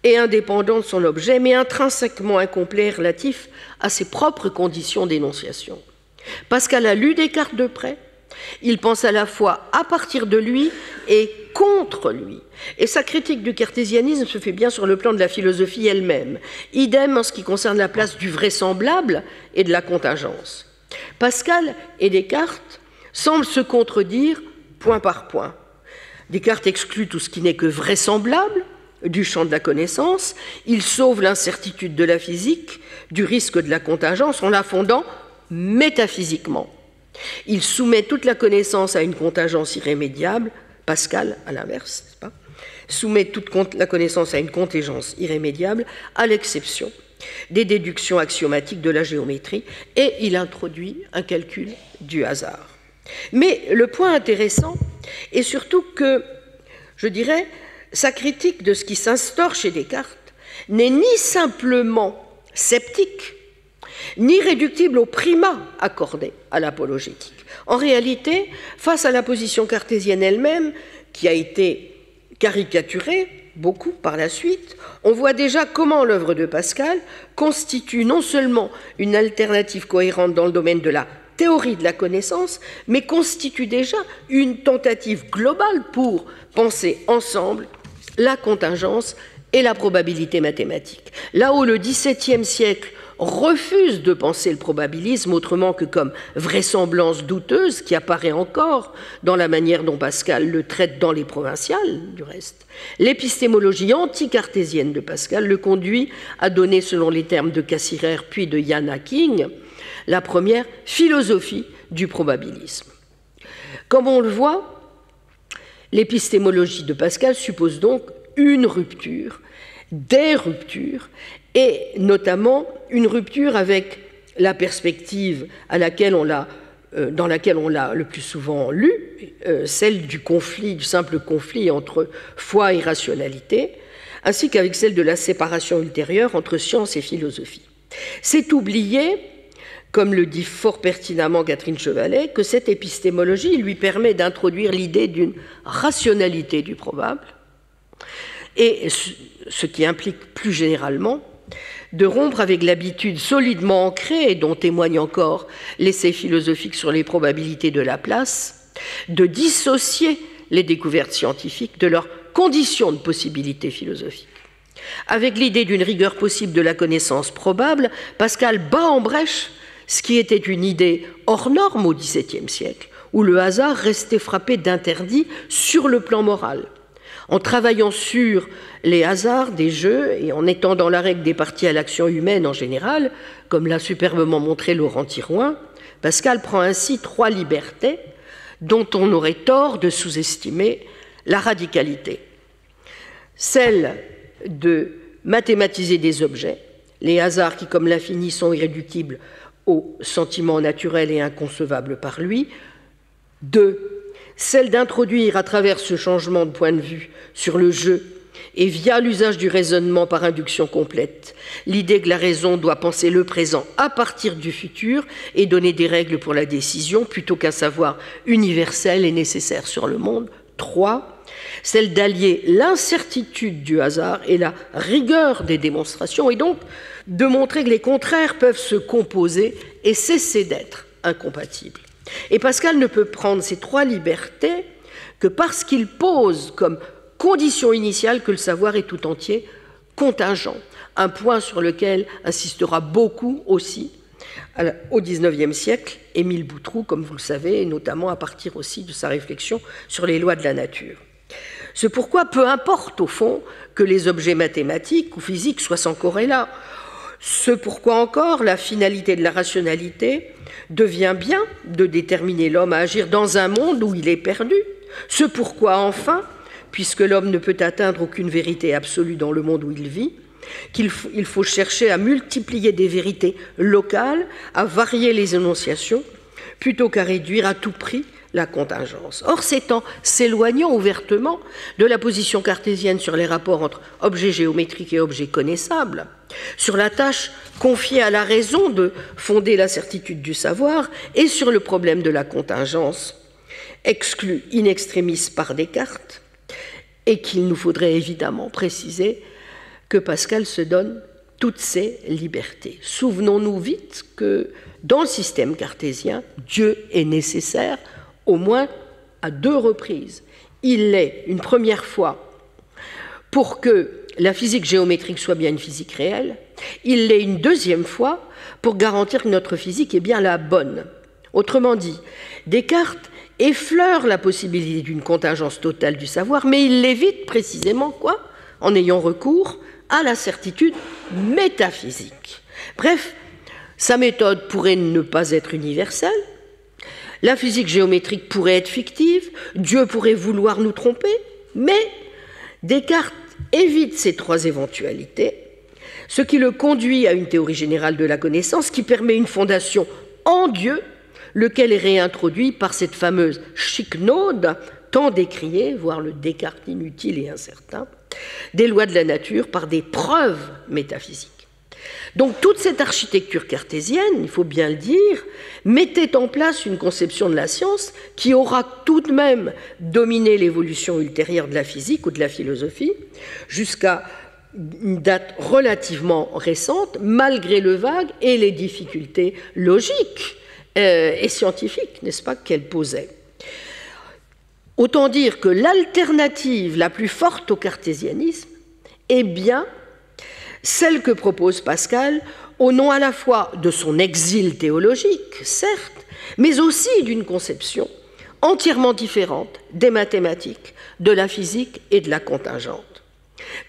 et indépendant de son objet, mais intrinsèquement incomplet et relatif à ses propres conditions d'énonciation. Pascal a lu Descartes de près, il pense à la fois à partir de lui et contre lui. Et sa critique du cartésianisme se fait bien sur le plan de la philosophie elle-même. Idem en ce qui concerne la place du vraisemblable et de la contingence. Pascal et Descartes semblent se contredire point par point. Descartes exclut tout ce qui n'est que vraisemblable du champ de la connaissance. Il sauve l'incertitude de la physique du risque de la contingence en la fondant métaphysiquement. Il soumet toute la connaissance à une contingence irrémédiable. Pascal, à l'inverse, n'est-ce pas, soumet toute la connaissance à une contingence irrémédiable, à l'exception des déductions axiomatiques de la géométrie, et il introduit un calcul du hasard. Mais le point intéressant est surtout que, je dirais, sa critique de ce qui s'instaure chez Descartes n'est ni simplement sceptique, ni réductible au primat accordé à l'apologétique. En réalité, face à la position cartésienne elle-même, qui a été caricaturée beaucoup par la suite, on voit déjà comment l'œuvre de Pascal constitue non seulement une alternative cohérente dans le domaine de la théorie de la connaissance, mais constitue déjà une tentative globale pour penser ensemble la contingence et la probabilité mathématique. Là où le XVIIe siècle refuse de penser le probabilisme autrement que comme vraisemblance douteuse qui apparaît encore dans la manière dont Pascal le traite dans les provinciales, du reste, l'épistémologie anti-cartésienne de Pascal le conduit à donner, selon les termes de Cassirer puis de Ian Hacking, la première philosophie du probabilisme. Comme on le voit, l'épistémologie de Pascal suppose donc une rupture, des ruptures, et notamment une rupture avec la perspective dans laquelle on l'a le plus souvent lu, celle du conflit, du simple conflit entre foi et rationalité, ainsi qu'avec celle de la séparation ultérieure entre science et philosophie. C'est oublier comme le dit fort pertinemment Catherine Chevalet, que cette épistémologie lui permet d'introduire l'idée d'une rationalité du probable, et ce qui implique plus généralement de rompre avec l'habitude solidement ancrée, et dont témoigne encore l'essai philosophique sur les probabilités de Laplace, de dissocier les découvertes scientifiques de leurs conditions de possibilité philosophique. Avec l'idée d'une rigueur possible de la connaissance probable, Pascal bat en brèche ce qui était une idée hors norme au XVIIe siècle, où le hasard restait frappé d'interdits sur le plan moral. En travaillant sur les hasards des jeux et en étendant la règle des parties à l'action humaine en général, comme l'a superbement montré Laurent Thirouin, Pascal prend ainsi 3 libertés dont on aurait tort de sous-estimer la radicalité. Celle de mathématiser des objets, les hasards qui, comme l'infini, sont irréductibles aux sentiments naturels et inconcevables par lui. 2. Celle d'introduire à travers ce changement de point de vue sur le jeu et via l'usage du raisonnement par induction complète, l'idée que la raison doit penser le présent à partir du futur et donner des règles pour la décision plutôt qu'un savoir universel et nécessaire sur le monde. 3. Celle d'allier l'incertitude du hasard et la rigueur des démonstrations et donc de montrer que les contraires peuvent se composer et cesser d'être incompatibles. Et Pascal ne peut prendre ces 3 libertés que parce qu'il pose comme condition initiale que le savoir est tout entier contingent, un point sur lequel insistera beaucoup aussi au XIXe siècle Émile Boutroux, comme vous le savez, et notamment à partir aussi de sa réflexion sur les lois de la nature. C'est pourquoi peu importe au fond que les objets mathématiques ou physiques soient sans corrélat. Ce pourquoi encore la finalité de la rationalité devient bien de déterminer l'homme à agir dans un monde où il est perdu. Ce pourquoi enfin, puisque l'homme ne peut atteindre aucune vérité absolue dans le monde où il vit, qu'il faut chercher à multiplier des vérités locales, à varier les énonciations, plutôt qu'à réduire à tout prix la contingence. Or, c'est en s'éloignant ouvertement de la position cartésienne sur les rapports entre objets géométriques et objets connaissables, sur la tâche confiée à la raison de fonder la certitude du savoir et sur le problème de la contingence, exclu in extremis par Descartes, et qu'il nous faudrait évidemment préciser que Pascal se donne toutes ces libertés. Souvenons-nous vite que dans le système cartésien, Dieu est nécessaire au moins à 2 reprises. Il l'est une première fois pour que la physique géométrique soit bien une physique réelle. Il l'est une deuxième fois pour garantir que notre physique est bien la bonne. Autrement dit, Descartes effleure la possibilité d'une contingence totale du savoir, mais il l'évite précisément, quoi ? En ayant recours à la certitude métaphysique. Bref, sa méthode pourrait ne pas être universelle, la physique géométrique pourrait être fictive, Dieu pourrait vouloir nous tromper, mais Descartes évite ces 3 éventualités, ce qui le conduit à une théorie générale de la connaissance qui permet une fondation en Dieu, lequel est réintroduit par cette fameuse chiquenaude tant décriée, voire le Descartes inutile et incertain, des lois de la nature par des preuves métaphysiques. Donc toute cette architecture cartésienne, il faut bien le dire, mettait en place une conception de la science qui aura tout de même dominé l'évolution ultérieure de la physique ou de la philosophie jusqu'à une date relativement récente, malgré le vague et les difficultés logiques et scientifiques, n'est-ce pas, qu'elle posait. Autant dire que l'alternative la plus forte au cartésianisme est bien celle que propose Pascal au nom à la fois de son exil théologique, certes, mais aussi d'une conception entièrement différente des mathématiques, de la physique et de la contingente.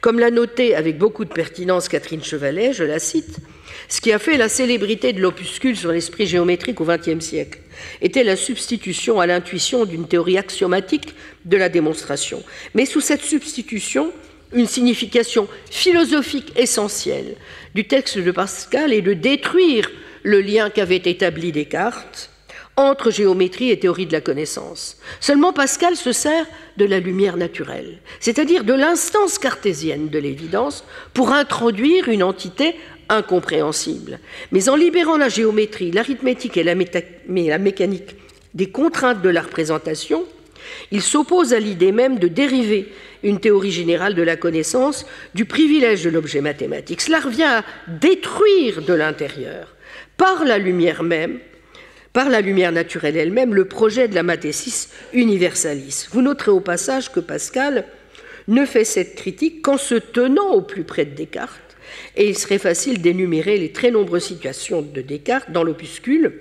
Comme l'a noté avec beaucoup de pertinence Catherine Chevalet, je la cite, « Ce qui a fait la célébrité de l'opuscule sur l'esprit géométrique au XXe siècle était la substitution à l'intuition d'une théorie axiomatique de la démonstration. Mais sous cette substitution, une signification philosophique essentielle du texte de Pascal est de détruire le lien qu'avait établi Descartes entre géométrie et théorie de la connaissance. Seulement Pascal se sert de la lumière naturelle, c'est-à-dire de l'instance cartésienne de l'évidence, pour introduire une entité incompréhensible. Mais en libérant la géométrie, l'arithmétique et la mécanique des contraintes de la représentation, il s'oppose à l'idée même de dériver une théorie générale de la connaissance du privilège de l'objet mathématique. Cela revient à détruire de l'intérieur, par la lumière même, par la lumière naturelle elle-même, le projet de la mathésis universalis. Vous noterez au passage que Pascal ne fait cette critique qu'en se tenant au plus près de Descartes, et il serait facile d'énumérer les très nombreuses situations de Descartes dans l'opuscule,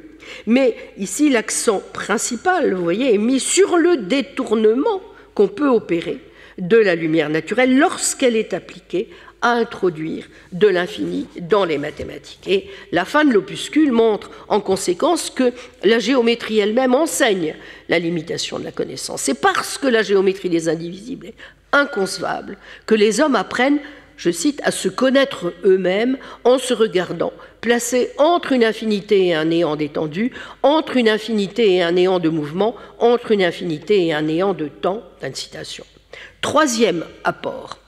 mais ici l'accent principal, vous voyez, est mis sur le détournement qu'on peut opérer de la lumière naturelle lorsqu'elle est appliquée à introduire de l'infini dans les mathématiques. Et la fin de l'opuscule montre en conséquence que la géométrie elle-même enseigne la limitation de la connaissance. C'est parce que la géométrie des indivisibles est inconcevable que les hommes apprennent, je cite, à se connaître eux-mêmes en se regardant, placés entre une infinité et un néant d'étendue, entre une infinité et un néant de mouvement, entre une infinité et un néant de temps. Fin de citation. Troisième apport.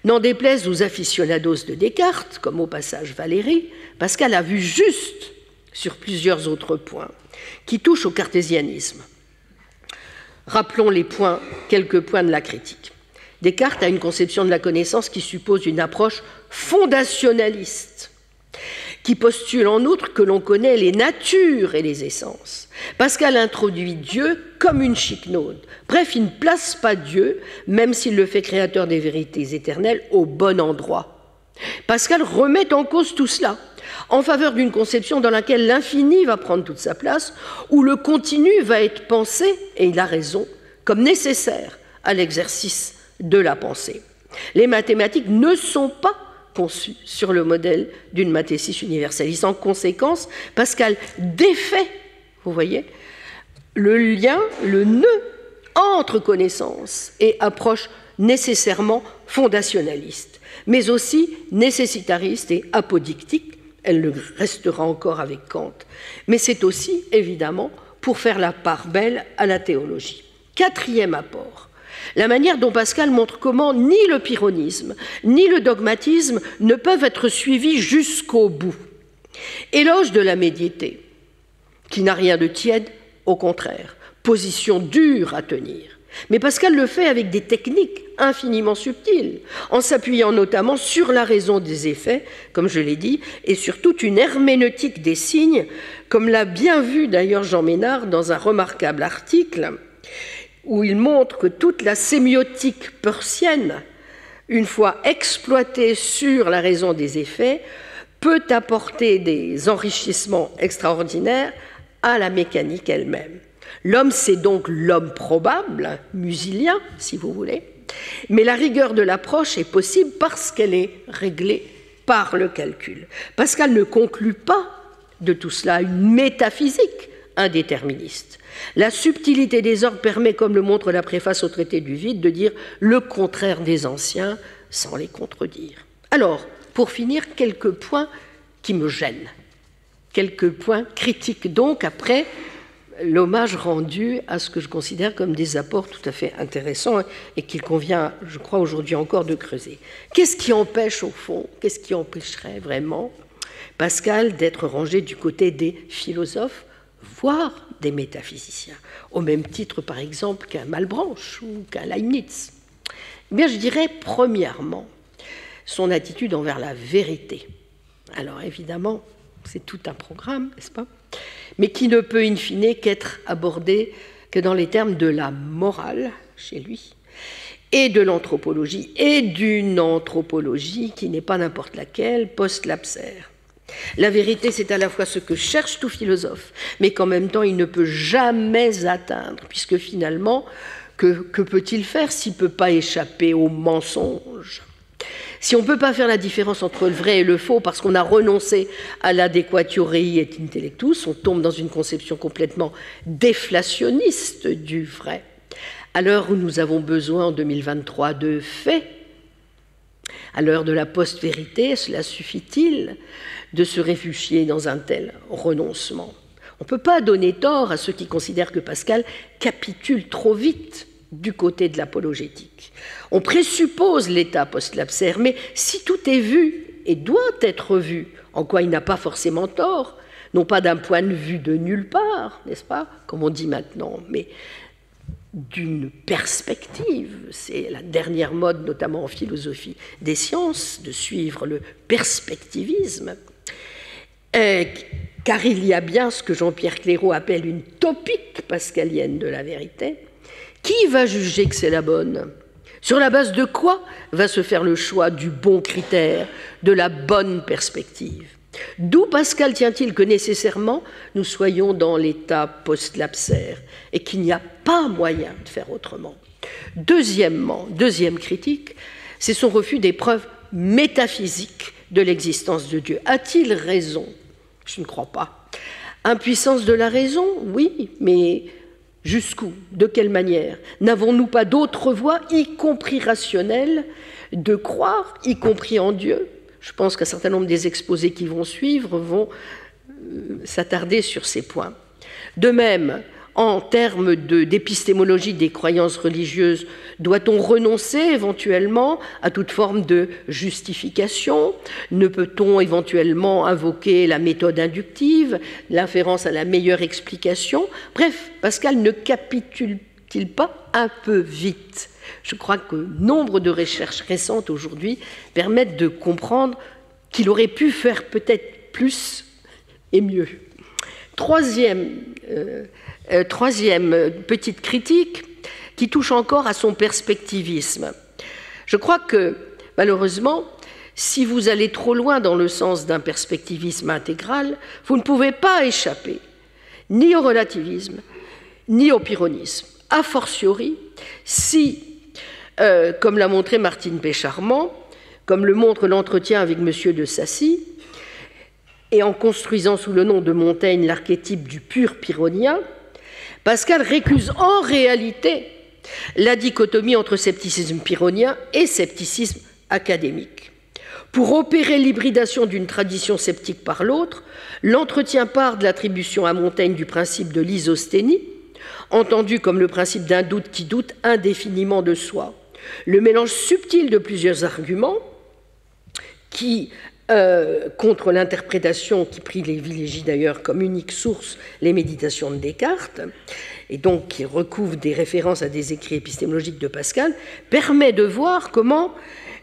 N'en déplaise aux aficionados de Descartes, comme au passage Valéry, Pascal a vu juste sur plusieurs autres points qui touchent au cartésianisme. Rappelons quelques points de la critique. Descartes a une conception de la connaissance qui suppose une approche fondationnaliste, qui postule en outre que l'on connaît les natures et les essences. Pascal introduit Dieu comme une chiquenaude. Bref, il ne place pas Dieu, même s'il le fait créateur des vérités éternelles, au bon endroit. Pascal remet en cause tout cela, en faveur d'une conception dans laquelle l'infini va prendre toute sa place, où le continu va être pensé, et il a raison, comme nécessaire à l'exercice de la pensée. Les mathématiques ne sont pas conçues sur le modèle d'une mathésis universalis. En conséquence, Pascal défait, vous voyez, le lien, le nœud entre connaissance et approche nécessairement fondationnaliste, mais aussi nécessitariste et apodictique. Elle le restera encore avec Kant. Mais c'est aussi, évidemment, pour faire la part belle à la théologie. Quatrième apport. La manière dont Pascal montre comment ni le pyrrhonisme, ni le dogmatisme ne peuvent être suivis jusqu'au bout. Éloge de la médiété, qui n'a rien de tiède, au contraire, position dure à tenir. Mais Pascal le fait avec des techniques infiniment subtiles, en s'appuyant notamment sur la raison des effets, comme je l'ai dit, et sur toute une herméneutique des signes, comme l'a bien vu d'ailleurs Jean Ménard dans un remarquable article, où il montre que toute la sémiotique peircienne, une fois exploitée sur la raison des effets, peut apporter des enrichissements extraordinaires à la mécanique elle-même. L'homme, c'est donc l'homme probable, musilien, si vous voulez, mais la rigueur de l'approche est possible parce qu'elle est réglée par le calcul. Pascal ne conclut pas de tout cela une métaphysique indéterministe. La subtilité des ordres permet, comme le montre la préface au traité du vide, de dire le contraire des anciens sans les contredire. Alors, pour finir, quelques points qui me gênent, quelques points critiques donc après l'hommage rendu à ce que je considère comme des apports tout à fait intéressants et qu'il convient, je crois, aujourd'hui encore de creuser. Qu'est-ce qui empêche, au fond, qu'est-ce qui empêcherait vraiment Pascal d'être rangé du côté des philosophes, voire des métaphysiciens, au même titre, par exemple, qu'un Malebranche ou qu'un Leibniz? Eh bien, je dirais, premièrement, son attitude envers la vérité. Alors, évidemment, c'est tout un programme, n'est-ce pas? Mais qui ne peut, in fine, qu'être abordé que dans les termes de la morale, chez lui, et de l'anthropologie, et d'une anthropologie qui n'est pas n'importe laquelle, post-lapsaire. La vérité, c'est à la fois ce que cherche tout philosophe, mais qu'en même temps, il ne peut jamais atteindre, puisque finalement, que peut-il faire s'il ne peut pas échapper au mensonge? Si on ne peut pas faire la différence entre le vrai et le faux parce qu'on a renoncé à l'adequatio rei et intellectus, on tombe dans une conception complètement déflationniste du vrai. À l'heure où nous avons besoin en 2023 de faits, à l'heure de la post-vérité, cela suffit-il de se réfugier dans un tel renoncement? On ne peut pas donner tort à ceux qui considèrent que Pascal capitule trop vite du côté de l'apologétique. On présuppose l'état post-lapsaire, mais si tout est vu et doit être vu, en quoi il n'a pas forcément tort, non pas d'un point de vue de nulle part, n'est-ce pas, comme on dit maintenant, mais d'une perspective. C'est la dernière mode, notamment en philosophie des sciences, de suivre le perspectivisme, car il y a bien ce que Jean-Pierre Clairaut appelle une topique pascalienne de la vérité. Qui va juger que c'est la bonne? Sur la base de quoi va se faire le choix du bon critère, de la bonne perspective? D'où Pascal tient-il que nécessairement nous soyons dans l'état post-lapsaire et qu'il n'y a pas moyen de faire autrement? Deuxièmement, deuxième critique, c'est son refus des preuves métaphysiques de l'existence de Dieu. A-t-il raison? Je ne crois pas. Impuissance de la raison? Oui, mais jusqu'où? De quelle manière? N'avons-nous pas d'autre voie, y compris rationnelle, de croire, y compris en Dieu? Je pense qu'un certain nombre des exposés qui vont suivre vont s'attarder sur ces points. De même, en termes d'épistémologie des croyances religieuses, doit-on renoncer éventuellement à toute forme de justification? Ne peut-on éventuellement invoquer la méthode inductive, l'inférence à la meilleure explication? Bref, Pascal ne capitule-t-il pas un peu vite? Je crois que nombre de recherches récentes aujourd'hui permettent de comprendre qu'il aurait pu faire peut-être plus et mieux. Troisième petite critique qui touche encore à son perspectivisme. Je crois que, malheureusement, si vous allez trop loin dans le sens d'un perspectivisme intégral, vous ne pouvez pas échapper ni au relativisme, ni au pyrrhonisme. A fortiori, si, comme l'a montré Martine Pécharmant, comme le montre l'entretien avec M. de Sacy, et en construisant sous le nom de Montaigne l'archétype du pur pyrrhonien, Pascal récuse en réalité la dichotomie entre scepticisme pyrrhonien et scepticisme académique. Pour opérer l'hybridation d'une tradition sceptique par l'autre, l'entretien part de l'attribution à Montaigne du principe de l'isosthénie, entendu comme le principe d'un doute qui doute indéfiniment de soi. Le mélange subtil de plusieurs arguments qui, contre l'interprétation qui privilégie d'ailleurs comme unique source les méditations de Descartes, et donc qui recouvre des références à des écrits épistémologiques de Pascal, permet de voir comment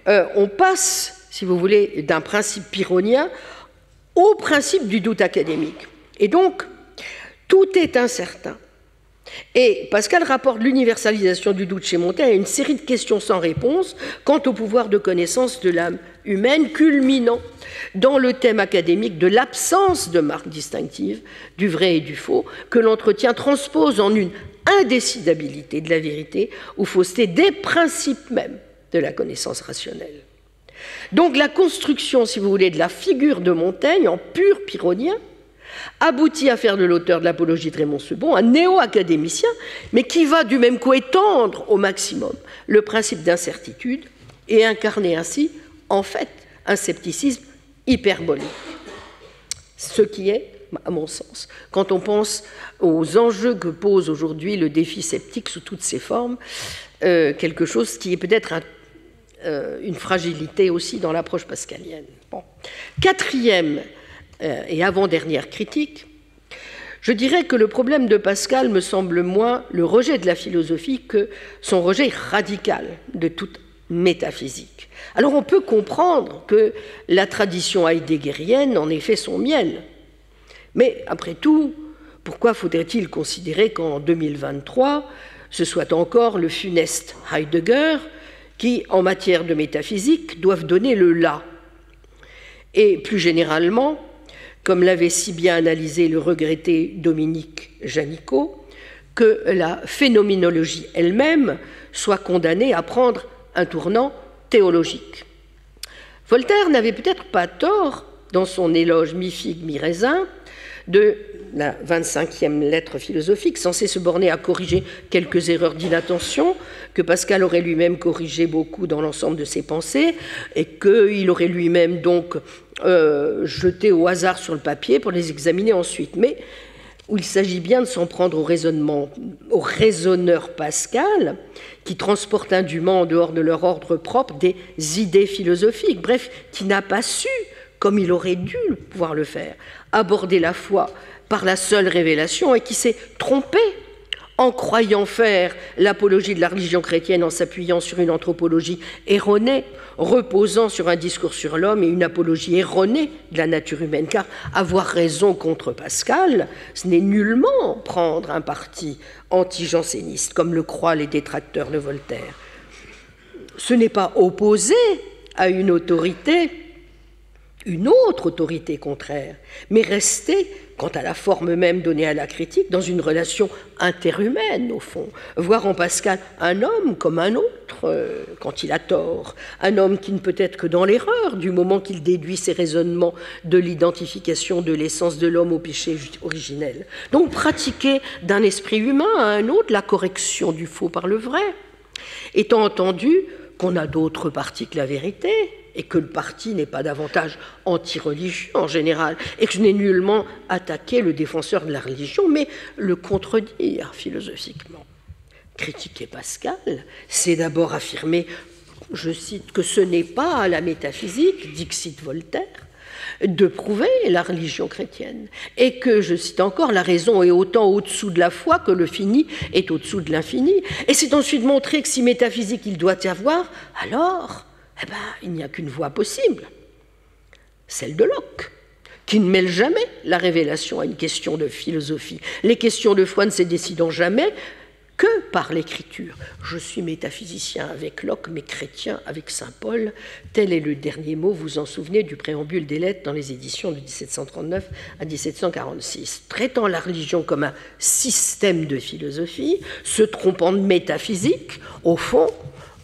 on passe, si vous voulez, d'un principe pyrrhonien au principe du doute académique. Et donc, tout est incertain. Et Pascal rapporte l'universalisation du doute chez Montaigne à une série de questions sans réponse quant au pouvoir de connaissance de l'âme humaine, culminant dans le thème académique de l'absence de marque distinctive du vrai et du faux, que l'entretien transpose en une indécidabilité de la vérité ou fausseté des principes mêmes de la connaissance rationnelle. Donc la construction, si vous voulez, de la figure de Montaigne en pur pyrrhonien aboutit à faire de l'auteur de l'Apologie de Raymond Sebon un néo-académicien, mais qui va du même coup étendre au maximum le principe d'incertitude et incarner ainsi, en fait, un scepticisme hyperbolique. Ce qui est, à mon sens, quand on pense aux enjeux que pose aujourd'hui le défi sceptique sous toutes ses formes, quelque chose qui est peut-être une fragilité aussi dans l'approche pascalienne. Bon. Quatrième et avant-dernière critique, je dirais que le problème de Pascal me semble moins le rejet de la philosophie que son rejet radical de toute métaphysique. Alors on peut comprendre que la tradition heideggerienne en ait fait son miel, mais après tout, pourquoi faudrait-il considérer qu'en 2023, ce soit encore le funeste Heidegger qui, en matière de métaphysique, doivent donner le là? Et plus généralement, comme l'avait si bien analysé le regretté Dominique Janicot, que la phénoménologie elle-même soit condamnée à prendre un tournant théologique. Voltaire n'avait peut-être pas tort, dans son éloge mi-figue, mi-raisin, de la 25e lettre philosophique, censée se borner à corriger quelques erreurs d'inattention, que Pascal aurait lui-même corrigé beaucoup dans l'ensemble de ses pensées, et qu'il aurait lui-même donc jeté au hasard sur le papier pour les examiner ensuite. Mais où il s'agit bien de s'en prendre au raisonneur Pascal, qui transporte indûment en dehors de leur ordre propre des idées philosophiques, bref, qui n'a pas su, comme il aurait dû pouvoir le faire, aborder la foi par la seule révélation et qui s'est trompé en croyant faire l'apologie de la religion chrétienne en s'appuyant sur une anthropologie erronée, reposant sur un discours sur l'homme et une apologie erronée de la nature humaine. Car avoir raison contre Pascal, ce n'est nullement prendre un parti anti-janséniste, comme le croient les détracteurs de Voltaire. Ce n'est pas opposé à une autorité, une autre autorité contraire, mais rester, quant à la forme même donnée à la critique, dans une relation interhumaine, au fond. Voir en Pascal un homme comme un autre quand il a tort, un homme qui ne peut être que dans l'erreur du moment qu'il déduit ses raisonnements de l'identification de l'essence de l'homme au péché originel. Donc pratiquer d'un esprit humain à un autre la correction du faux par le vrai, étant entendu qu'on a d'autres partis que la vérité, et que le parti n'est pas davantage anti-religieux en général, et que je n'ai nullement attaqué le défenseur de la religion, mais le contredire philosophiquement. Critiquer Pascal, c'est d'abord affirmer, je cite, que ce n'est pas à la métaphysique, dixit Voltaire, de prouver la religion chrétienne, et que, je cite encore, la raison est autant au-dessous de la foi que le fini est au-dessous de l'infini, et c'est ensuite montrer que si métaphysique il doit y avoir, alors il n'y a qu'une voie possible, celle de Locke, qui ne mêle jamais la révélation à une question de philosophie. Les questions de foi ne se décident jamais que par l'écriture. Je suis métaphysicien avec Locke, mais chrétien avec saint Paul. Tel est le dernier mot, vous en souvenez, du préambule des lettres dans les éditions de 1739 à 1746. Traitant la religion comme un système de philosophie, se trompant de métaphysique, au fond,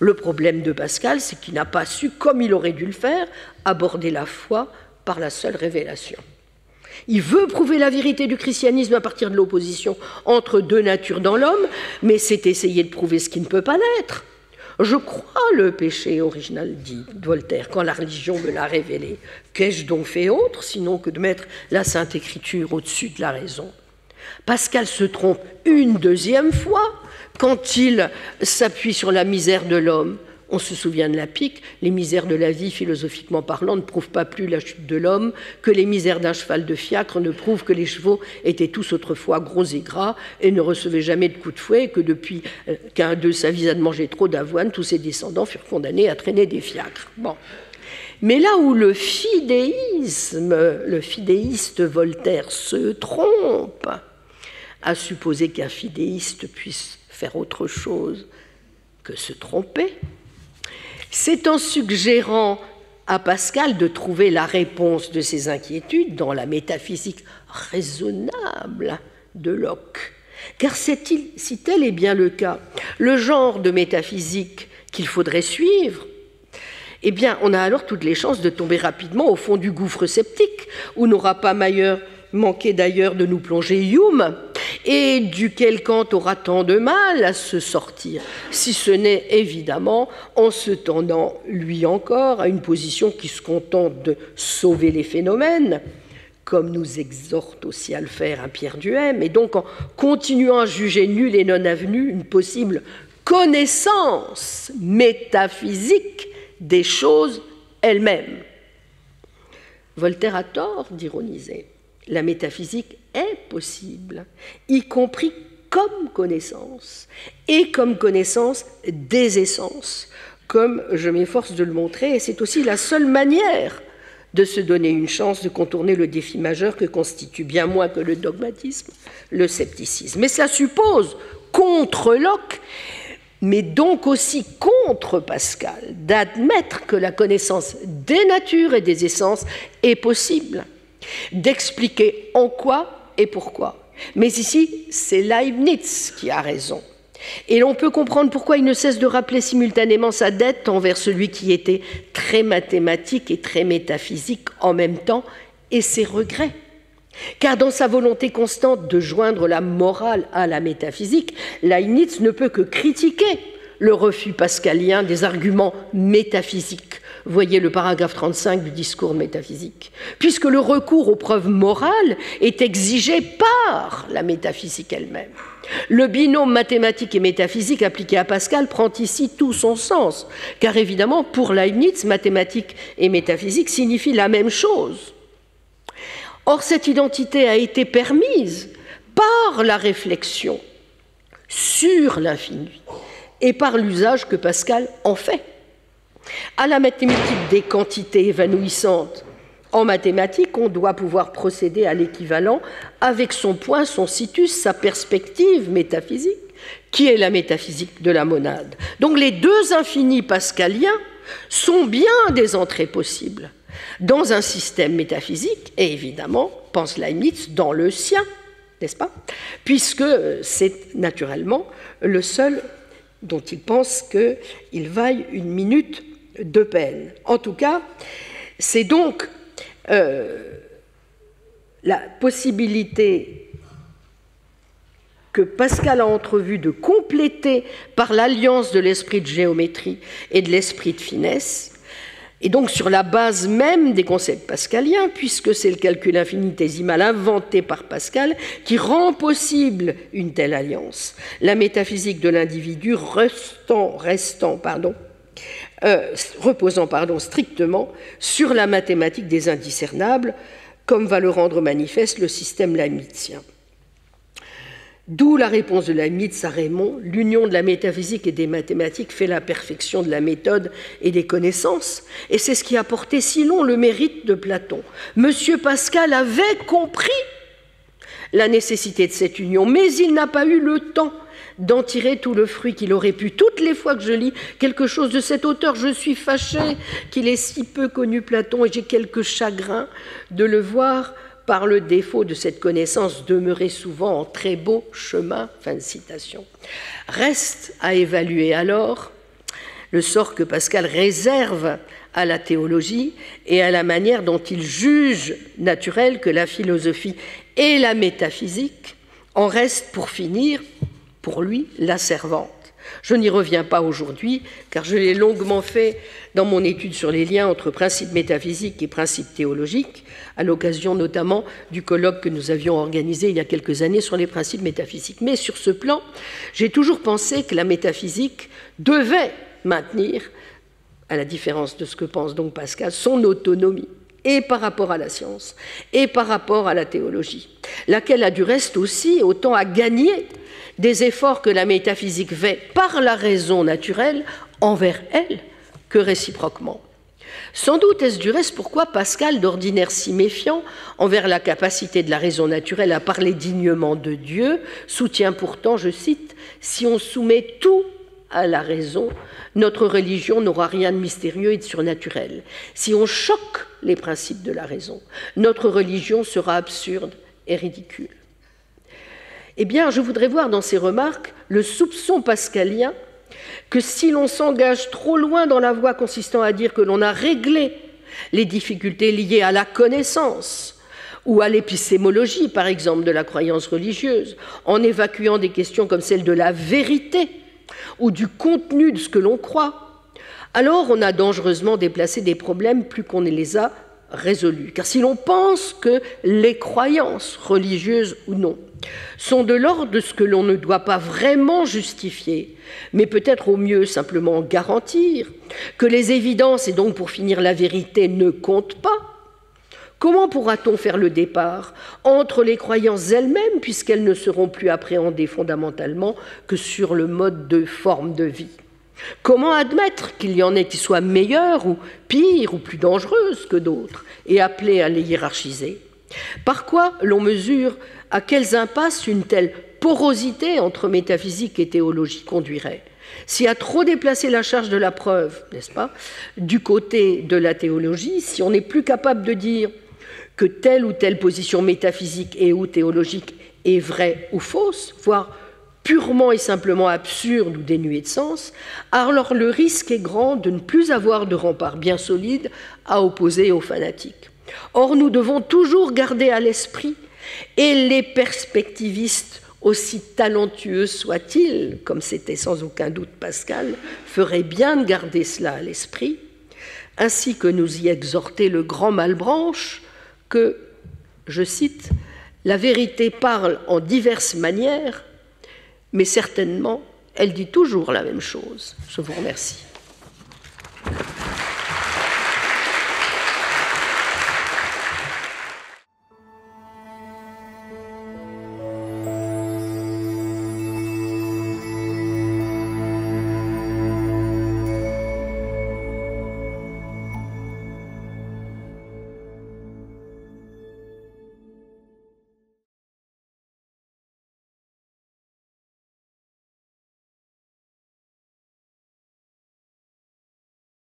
le problème de Pascal, c'est qu'il n'a pas su, comme il aurait dû le faire, aborder la foi par la seule révélation. Il veut prouver la vérité du christianisme à partir de l'opposition entre deux natures dans l'homme, mais c'est essayer de prouver ce qui ne peut pas l'être. Je crois le péché original, dit Voltaire, quand la religion me l'a révélé. Qu'ai-je donc fait autre, sinon que de mettre la Sainte Écriture au-dessus de la raison? Pascal se trompe une deuxième fois quand il s'appuie sur la misère de l'homme. On se souvient de la Pique, les misères de la vie, philosophiquement parlant, ne prouvent pas plus la chute de l'homme que les misères d'un cheval de fiacre ne prouvent que les chevaux étaient tous autrefois gros et gras et ne recevaient jamais de coups de fouet, et que depuis qu'un d'eux s'avisa de manger trop d'avoine, tous ses descendants furent condamnés à traîner des fiacres. Bon. Mais là où le fidéiste Voltaire se trompe, à supposer qu'un fidéiste puisse faire autre chose que se tromper, c'est en suggérant à Pascal de trouver la réponse de ses inquiétudes dans la métaphysique raisonnable de Locke. Car si tel est bien le cas, le genre de métaphysique qu'il faudrait suivre, eh bien, on a alors toutes les chances de tomber rapidement au fond du gouffre sceptique, où n'aura pas manqué d'ailleurs de nous plonger Hume, et duquel Kant aura tant de mal à se sortir, si ce n'est évidemment en se tendant, lui encore, à une position qui se contente de sauver les phénomènes, comme nous exhorte aussi à le faire un Pierre Duhem, et donc en continuant à juger nulle et non avenue une possible connaissance métaphysique des choses elles-mêmes. Voltaire a tort d'ironiser. La métaphysique est possible, y compris comme connaissance, et comme connaissance des essences, comme je m'efforce de le montrer, et c'est aussi la seule manière de se donner une chance de contourner le défi majeur que constitue bien moins que le dogmatisme, le scepticisme. Mais cela suppose, contre Locke, mais donc aussi contre Pascal, d'admettre que la connaissance des natures et des essences est possible, d'expliquer en quoi et pourquoi. Mais ici, c'est Leibniz qui a raison. Et l'on peut comprendre pourquoi il ne cesse de rappeler simultanément sa dette envers celui qui était très mathématique et très métaphysique en même temps, et ses regrets. Car dans sa volonté constante de joindre la morale à la métaphysique, Leibniz ne peut que critiquer le refus pascalien des arguments métaphysiques. Voyez le paragraphe 35 du discours de métaphysique. Puisque le recours aux preuves morales est exigé par la métaphysique elle-même. Le binôme mathématique et métaphysique appliqué à Pascal prend ici tout son sens, car évidemment, pour Leibniz, mathématiques et métaphysique signifient la même chose. Or, cette identité a été permise par la réflexion sur l'infini et par l'usage que Pascal en fait. À la mathématique des quantités évanouissantes, en mathématiques, on doit pouvoir procéder à l'équivalent avec son point, son situs, sa perspective métaphysique, qui est la métaphysique de la monade. Donc les deux infinis pascaliens sont bien des entrées possibles dans un système métaphysique, et évidemment, pense Leibniz, dans le sien, n'est-ce pas? Puisque c'est naturellement le seul dont il pense qu'il vaille une minute de peine. En tout cas, c'est donc la possibilité que Pascal a entrevue de compléter par l'alliance de l'esprit de géométrie et de l'esprit de finesse, et donc sur la base même des concepts pascaliens, puisque c'est le calcul infinitésimal inventé par Pascal qui rend possible une telle alliance. La métaphysique de l'individu reposant strictement sur la mathématique des indiscernables, comme va le rendre manifeste le système leibnizien. D'où la réponse de Leibniz à Raymond: l'union de la métaphysique et des mathématiques fait la perfection de la méthode et des connaissances, et c'est ce qui a porté si long le mérite de Platon. Monsieur Pascal avait compris la nécessité de cette union, mais il n'a pas eu le temps d'en tirer tout le fruit qu'il aurait pu. Toutes les fois que je lis quelque chose de cet auteur, je suis fâchée qu'il ait si peu connu Platon, et j'ai quelque chagrin de le voir, par le défaut de cette connaissance, demeurer souvent en très beau chemin. Fin de citation. Reste à évaluer alors le sort que Pascal réserve à la théologie et à la manière dont il juge naturel que la philosophie et la métaphysique en restent pour finir, pour lui, la servante. Je n'y reviens pas aujourd'hui, car je l'ai longuement fait dans mon étude sur les liens entre principes métaphysiques et principes théologiques, à l'occasion notamment du colloque que nous avions organisé il y a quelques années sur les principes métaphysiques. Mais sur ce plan, j'ai toujours pensé que la métaphysique devait maintenir, à la différence de ce que pense donc Pascal, son autonomie, et par rapport à la science, et par rapport à la théologie, laquelle a du reste aussi autant à gagner des efforts que la métaphysique fait par la raison naturelle envers elle que réciproquement. Sans doute est-ce du reste pourquoi Pascal, d'ordinaire si méfiant envers la capacité de la raison naturelle à parler dignement de Dieu, soutient pourtant, je cite, « Si on soumet tout à la raison, notre religion n'aura rien de mystérieux et de surnaturel. Si on choque les principes de la raison, notre religion sera absurde et ridicule. » Eh bien, je voudrais voir dans ces remarques le soupçon pascalien que si l'on s'engage trop loin dans la voie consistant à dire que l'on a réglé les difficultés liées à la connaissance ou à l'épistémologie, par exemple, de la croyance religieuse, en évacuant des questions comme celle de la vérité ou du contenu de ce que l'on croit, alors on a dangereusement déplacé des problèmes plus qu'on ne les a résolus. Car si l'on pense que les croyances, religieuses ou non, sont de l'ordre de ce que l'on ne doit pas vraiment justifier, mais peut-être au mieux simplement garantir, que les évidences et donc pour finir la vérité ne comptent pas, comment pourra-t-on faire le départ entre les croyances elles-mêmes, puisqu'elles ne seront plus appréhendées fondamentalement que sur le mode de forme de vie? Comment admettre qu'il y en ait qui soient meilleures ou pires ou plus dangereuses que d'autres et appelées à les hiérarchiser? Par quoi l'on mesure à quelles impasses une telle porosité entre métaphysique et théologie conduirait? Si à trop déplacer la charge de la preuve, n'est-ce pas, du côté de la théologie, si on n'est plus capable de dire que telle ou telle position métaphysique et ou théologique est vraie ou fausse, voire purement et simplement absurde ou dénuée de sens, alors le risque est grand de ne plus avoir de rempart bien solide à opposer aux fanatiques. Or, nous devons toujours garder à l'esprit, et les perspectivistes aussi talentueux soit-il, comme c'était sans aucun doute Pascal, ferait bien de garder cela à l'esprit, ainsi que nous y exhortait le grand Malebranche, que, je cite, « la vérité parle en diverses manières, mais certainement, elle dit toujours la même chose ». Je vous remercie.